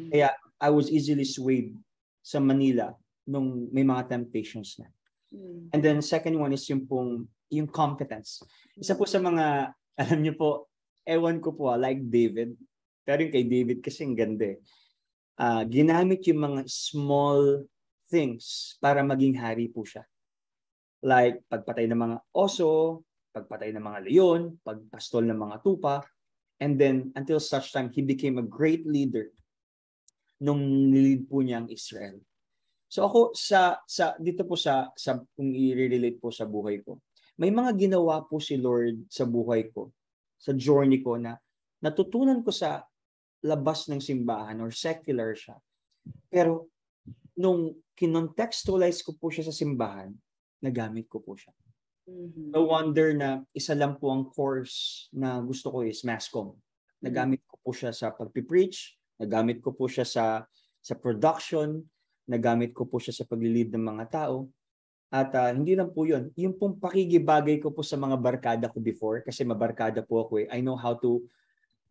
Kaya I was easily swayed sa Manila nung may mga temptations na. And then second one is yung competence. Isa po sa mga, alam niyo po, ewan ko po, like David. Pero yung kay David kasi ang ganda ginamit yung mga small things para maging hari po siya. Like pagpatay ng mga oso, pagpatay ng mga leon, pagpastol ng mga tupa. And then until such time, he became a great leader nung nilid po niya ang Israel. So ako dito po sa kung i-relate po sa buhay ko, may mga ginawa po si Lord sa buhay ko, sa journey ko na natutunan ko sa labas ng simbahan or secular siya. Pero nung kinontextualize ko po siya sa simbahan, nagamit ko po siya. No wonder na isa lang po ang course na gusto ko is mass comm. Nagamit ko po siya sa pagpipreach, nagamit ko po siya sa production, nagamit ko po siya sa paglilid ng mga tao. At hindi lang po yun. Yung pong pakikibagay ko po sa mga barkada ko before, kasi mabarkada po ako I know how to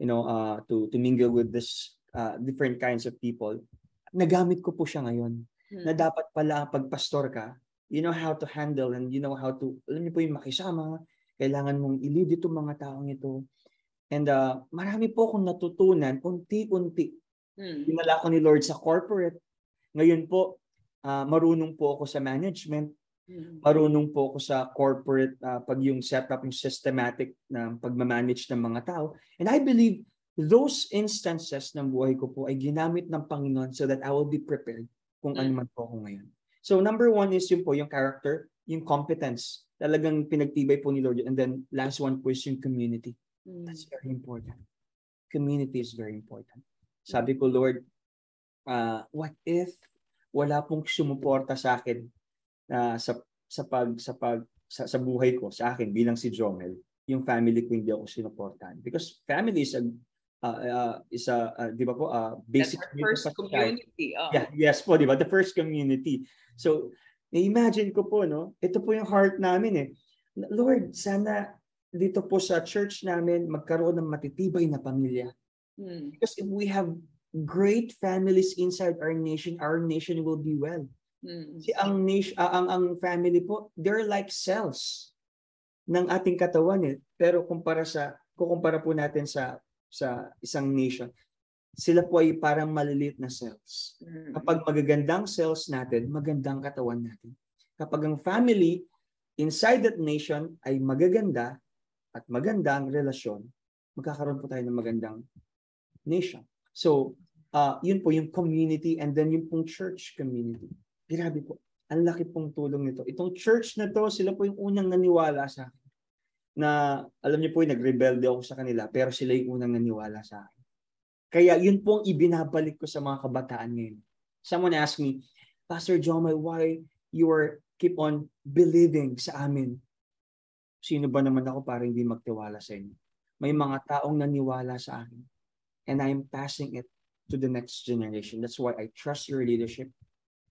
to mingle with this different kinds of people. Nagamit ko po siya ngayon. Na dapat pala pagpastor ka, you know how to handle and you know how to, alam niyo po yung makisama, kailangan mong i-lead itong mga taong ito. And marami po akong natutunan, unti-unti. Dinala ko ni Lord sa corporate. Ngayon po, marunong po ako sa management. Marunong po ako sa corporate pag yung setup, yung systematic na pagmamanage ng mga tao. And I believe those instances ng buhay ko po ay ginamit ng Panginoon so that I will be prepared kung ano man po ako ngayon. So number 1 is yung character, yung competence. Talagang pinagtibay po ni Lord. And then last one po is yung community. That's very important. Community is very important. Sabi ko, Lord, what if wala pong sumuporta sa akin sa buhay ko, sa akin bilang si Jomel, yung family ko hindi ako sinuportahan. Because family is di ba po, basic. That's our first community. Yes po, di ba? The first community. So, imagine ko po, no? Ito po yung heart namin Lord, sana dito po sa church namin magkaroon ng matitibay na pamilya. Because if we have great families inside our nation will be well. Si ang family po, they're like cells ng ating katawan Pero kukumpara po natin sa isang nation, sila po ay parang maliliit na cells. Kapag magagandang cells natin, magandang katawan natin. Kapag ang family inside that nation ay magaganda at magandang relasyon, magkakaroon po tayo ng magandang nation. So, yun po yung community and then yung pong church community. Grabe po. Ang laki pong tulong nito. Itong church na to, sila po yung unang naniwala sa akin. Na, alam niyo po, nagrebelde ako sa kanila, pero sila yung unang naniwala sa akin. Kaya yun pong ibinabalik ko sa mga kabataan ngayon. Someone asked me, Pastor Jomel, why you are keep on believing sa amin. Sino ba naman ako para hindi magtiwala sa inyo? May mga taong naniwala sa akin. And I'm passing it to the next generation. That's why I trust your leadership.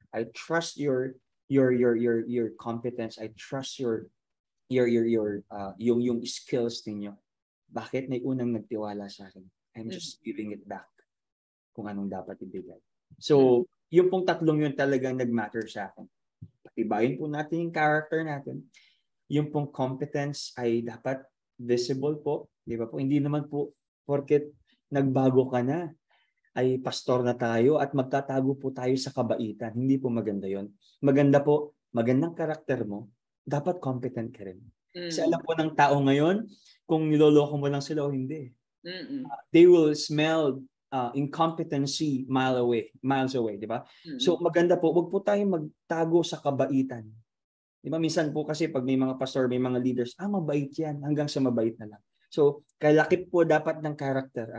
I trust your competence. I trust yung skills ninyo. Bakit? May unang nagtiwala sa akin. I'm just giving it back kung anong dapat ibigay. So, yung pong tatlong yun talagang nag-matter sa akin. Patibayin po natin yung character natin. Yung pong competence ay dapat visible po. Di ba po? Hindi naman po porket nagbago ka na ay pastor na tayo at magtatago po tayo sa kabaitan. Hindi po maganda yon. Maganda po, magandang karakter mo, dapat competent ka rin. Kasi alam po ng tao ngayon kung niloloko mo lang sila o hindi. They will smell incompetency miles away, di ba? So maganda po, wag po tayong magtago sa kabaitan. Di ba? Minsan po kasi pag may mga pastor, may mga leaders, mabait yan, hanggang sa mabait na lang. So kalakip po dapat ng character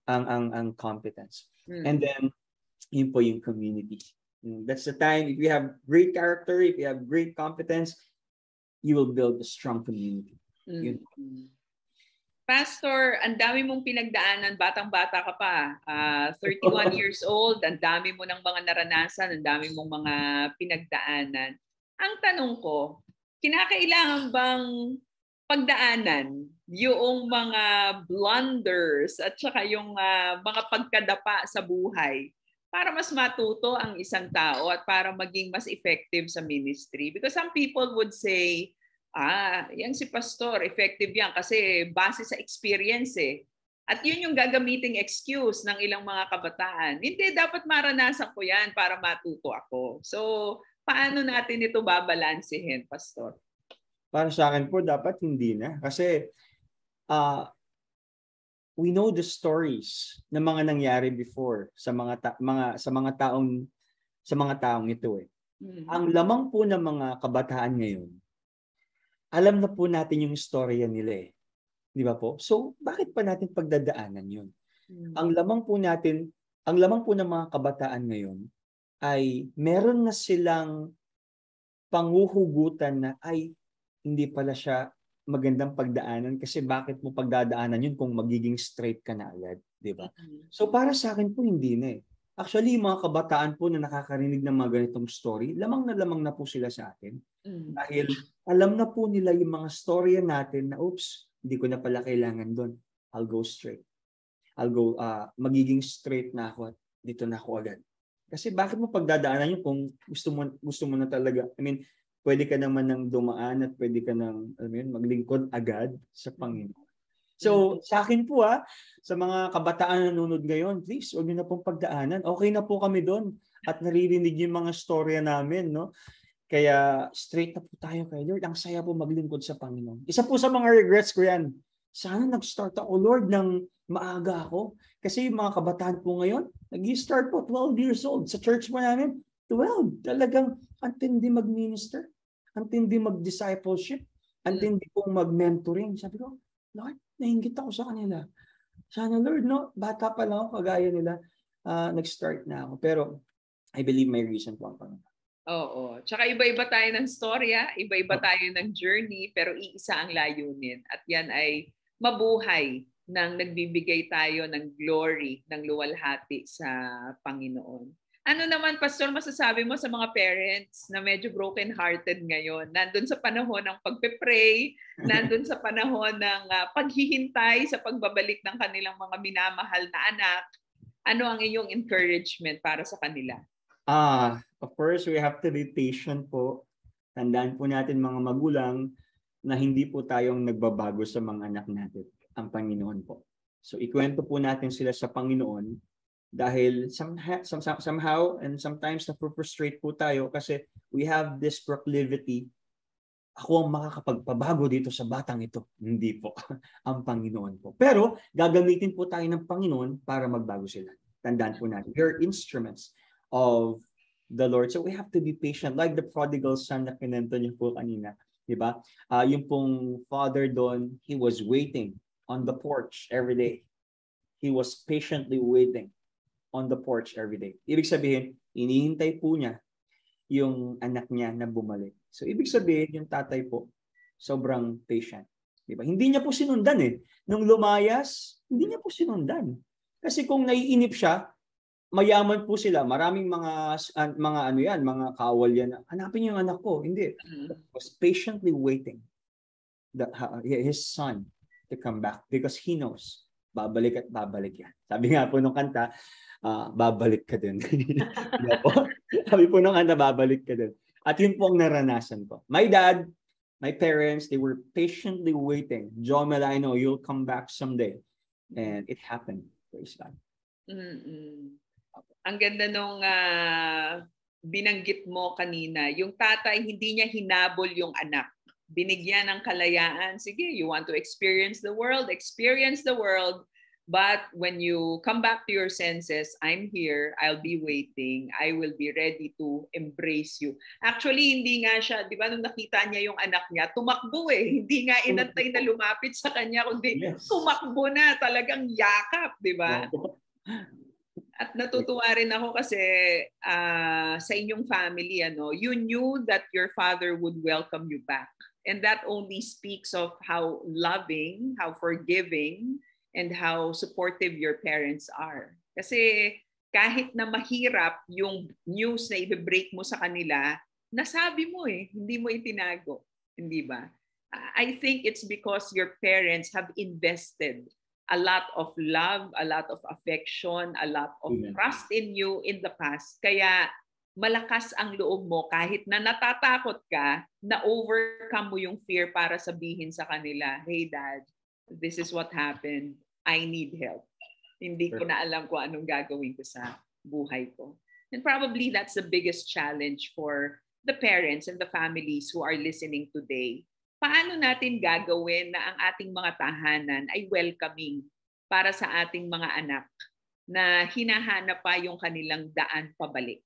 ang competence. And then yun po yung community. That's the time, if you have great character, if you have great competence, you will build a strong community. Pastor, ang dami mong pinagdaanan, batang-bata ka pa, 31 years old, ang dami mo ng mga naranasan, ang dami mong mga pinagdaanan. Ang tanong ko, kinakailangan bang pagdaanan yung mga blunders at saka yung mga pagkadapa sa buhay para mas matuto ang isang tao at para maging mas effective sa ministry? Because some people would say, yan si pastor, effective yan kasi base sa experience eh. At yun yung gagamiting excuse ng ilang mga kabataan. Hindi, dapat maranasan ko yan para matuto ako. So, paano natin ito babalansehin, pastor? Para sa akin po, dapat hindi na. Kasi we know the stories na mga nangyari before sa mga taong ito eh. Ang lamang po ng mga kabataan ngayon, alam na po natin yung istorya nila eh. Di ba po? So, bakit pa natin pagdadaanan yun? Ang lamang po ng mga kabataan ngayon ay meron na silang panguhugutan na hindi pala siya magandang pagdaanan kasi bakit mo pagdadaanan yun kung magiging straight ka na agad, di ba? So para sa akin po hindi na eh. Actually, yung mga kabataan po na nakakarinig ng mga ganitong story, lamang na po sila sa atin. Dahil alam na po nila yung mga storya natin na oops, hindi ko na pala kailangan doon. I'll go straight. Magiging straight na ako at dito na ako agad. Kasi bakit mo pagdadaanan yun kung gusto mo na talaga, pwede ka naman nang dumaan at pwede ka nang maglingkod agad sa Panginoon. So, sa akin po sa mga kabataan na nanonood ngayon, please, huwag niyo na pong pagdaanan. Okay na po kami doon at naririnig yung mga storya namin, no? Kaya straight na po tayo kay Lord. Ang saya po maglingkod sa Panginoon. Isa po sa mga regrets ko yan. Sana nag-start ako, Lord, ng maaga ako. Kasi yung mga kabataan po ngayon, nag-start po 12 years old. Sa church po namin, 12. Talagang antindi mag-minister, antindi mag-discipleship, antindi pong mag-mentoring. Sabi ko, Lord, nainggit ako sa kanila. Sana Lord, no, bata pa lang ako, kagaya nila, nag-start na ako. Pero I believe may reason po ang Panginoon. Oo. Tsaka iba-iba tayo ng storya, iba-iba tayo ng journey, pero iisa ang layunin. At yan ay mabuhay nang nagbibigay tayo ng glory, ng luwalhati sa Panginoon. Ano naman, Pastor, masasabi mo sa mga parents na medyo broken-hearted ngayon? Nandun sa panahon ng pagpe-pray, nandun sa panahon ng paghihintay sa pagbabalik ng kanilang mga minamahal na anak. Ano ang iyong encouragement para sa kanila? Of course, we have to be patient po. Tandaan po natin mga magulang na hindi po tayong nagbabago sa mga anak natin, ang Panginoon po. So ikwento po natin sila sa Panginoon dahil somehow and sometimes na-frustrate po tayo kasi we have this proclivity. Ako ang makakapagpabago dito sa batang ito. Hindi po. Ang Panginoon po. Pero gagamitin po tayo ng Panginoon para magbago sila. Tandaan po natin. We're instruments of the Lord. So we have to be patient. Like the prodigal son na kinento niyo po kanina. Diba? Yung pong father doon, he was waiting on the porch every day. He was patiently waiting on the porch every day. Ibig sabihin, inihintay po niya yung anak niya na bumalik. So ibig sabihin, yung tatay po, sobrang patient. Diba? Hindi niya po sinundan eh. Nung lumayas, hindi niya po sinundan. Kasi kung naiinip siya, mayaman po sila. Maraming mga kawal yan. Hanapin niyo yung anak ko. Hindi. Was patiently waiting his son to come back because he knows babalik at babalik yan. Sabi nga po nung kanta, babalik ka din. Sabi po nung kanta, babalik ka din. At yun po ang naranasan ko. My dad, my parents, they were patiently waiting. Jomel, I know you'll come back someday. And it happened. Praise God. Ang ganda nung binanggit mo kanina. Yung tatay, hindi niya hinabol yung anak. Binigyan ng kalayaan. Sige, you want to experience the world. But when you come back to your senses, I'm here, I'll be waiting, I will be ready to embrace you. Actually, hindi nga siya, di ba, nung nakita niya yung anak niya, tumakbo eh. Hindi nga inantay na lumapit sa kanya, kundi tumakbo na, talagang yakap, di ba? At natutuwa rin ako kasi sa inyong family, you knew that your father would welcome you back. And that only speaks of how loving, how forgiving, and how supportive your parents are. Kasi kahit na mahirap yung news na i-break mo sa kanila, nasabi mo eh, hindi mo itinago. Hindi ba? I think it's because your parents have invested a lot of love, a lot of affection, a lot of trust in you in the past. Kaya malakas ang loob mo kahit na natatakot ka, na overcome mo yung fear para sabihin sa kanila, hey dad, this is what happened. I need help. Hindi ko na alam kung anong gagawin ko sa buhay ko. And probably that's the biggest challenge for the parents and the families who are listening today. Paano natin gagawin na ang ating mga tahanan ay welcoming para sa ating mga anak na hinahanap pa yung kanilang daan pabalik?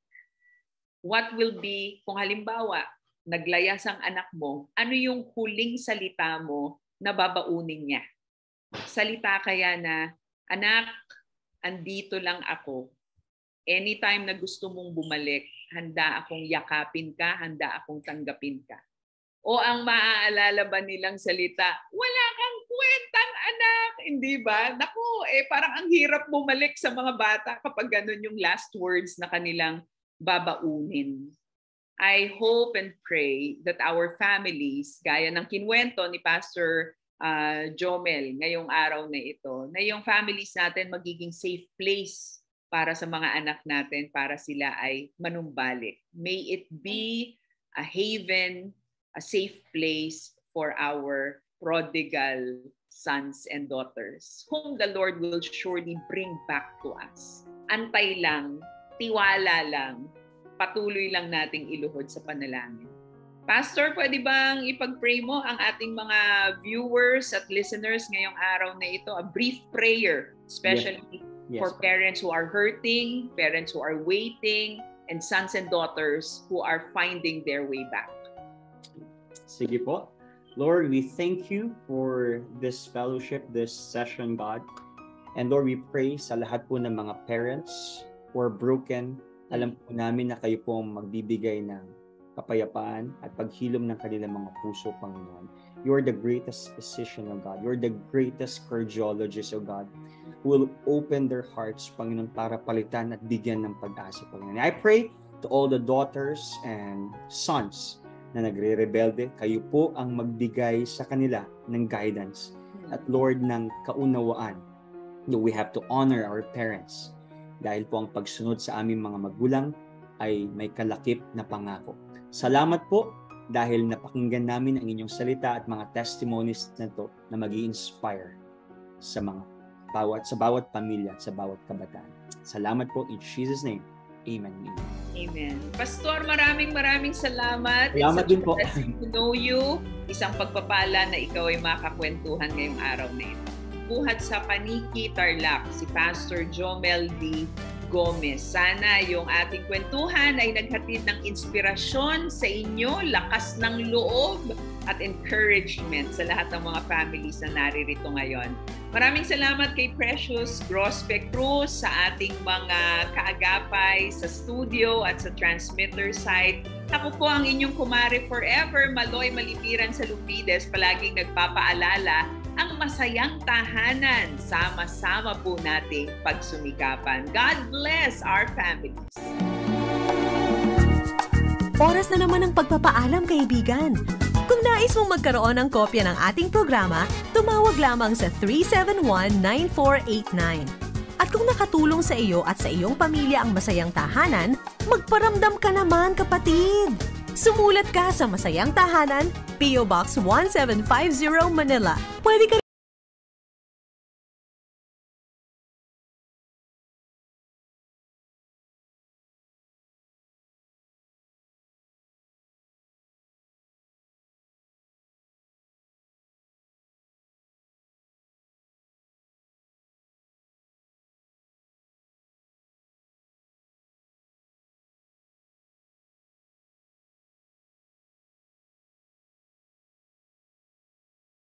What will be, kung halimbawa, naglayas ang anak mo, ano yung huling salita mo na babaunin niya? Salita kaya na, anak, andito lang ako. Anytime na gusto mong bumalik, handa akong yakapin ka, handa akong tanggapin ka. O ang maaalala ba nilang salita, wala kang kwentang anak, hindi ba? Naku, parang ang hirap bumalik sa mga bata kapag ganun yung last words na kanilang babaunin. I hope and pray that our families, gaya ng kinwento ni Pastor Jomel ngayong araw na ito, na yung families natin magiging safe place para sa mga anak natin para sila ay manumbalik. May it be a haven, a safe place for our prodigal sons and daughters whom the Lord will surely bring back to us. Antay lang, tiwala lang, patuloy lang nating iluhod sa panalangin. Pastor, pwede bang ipag-pray mo ang ating mga viewers at listeners ngayong araw na ito? A brief prayer, especially for parents who are hurting, parents who are waiting, and sons and daughters who are finding their way back. Sige po. Lord, we thank you for this fellowship, this session, God. And Lord, we pray sa lahat po ng mga parents who are broken. Alam po namin na kayo po magbibigay ng kapayapaan at paghilom ng kanilang mga puso, Panginoon. You are the greatest physician, O God. You are the greatest cardiologist, O God, who will open their hearts, Panginoon, para palitan at bigyan ng pag-asa, Panginoon. I pray to all the daughters and sons na nagre-rebelde, kayo po ang magbigay sa kanila ng guidance at Lord ng kaunawaan. We have to honor our parents dahil po ang pagsunod sa aming mga magulang ay may kalakip na pangako. Salamat po dahil napakinggan namin ang inyong salita at mga testimonies na to na mag-i-inspire sa bawat pamilya, sa bawat kabataan. Salamat po in Jesus' name. Amen. Amen. Pastor, maraming salamat. Salamat din po. It's to know you. Isang pagpapala na ikaw ay makakwentuhan ngayong araw na ito. Buhat sa Paniki, Tarlac, si Pastor Jomel D. Gomez. Sana yung ating kwentuhan ay naghatid ng inspirasyon sa inyo, lakas ng loob at encouragement sa lahat ng mga families na naririto ngayon. Maraming salamat kay Precious Grospe Cruz sa ating mga kaagapay sa studio at sa transmitter side. Ako po ang inyong kumare forever, Maloy Malipiran sa Lumpides, palaging nagpapaalala ang masayang tahanan. Sama-sama po nating pagsumikapan. God bless our families. Oras na naman ng pagpapaalam, kaibigan. Kung nais mong magkaroon ng kopya ng ating programa, tumawag lamang sa 371-9489. At kung nakatulong sa iyo at sa iyong pamilya ang masayang tahanan, magparamdam ka naman, kapatid! Sumulat ka sa Masayang Tahanan, P.O. Box 1750 Manila. Pwede ka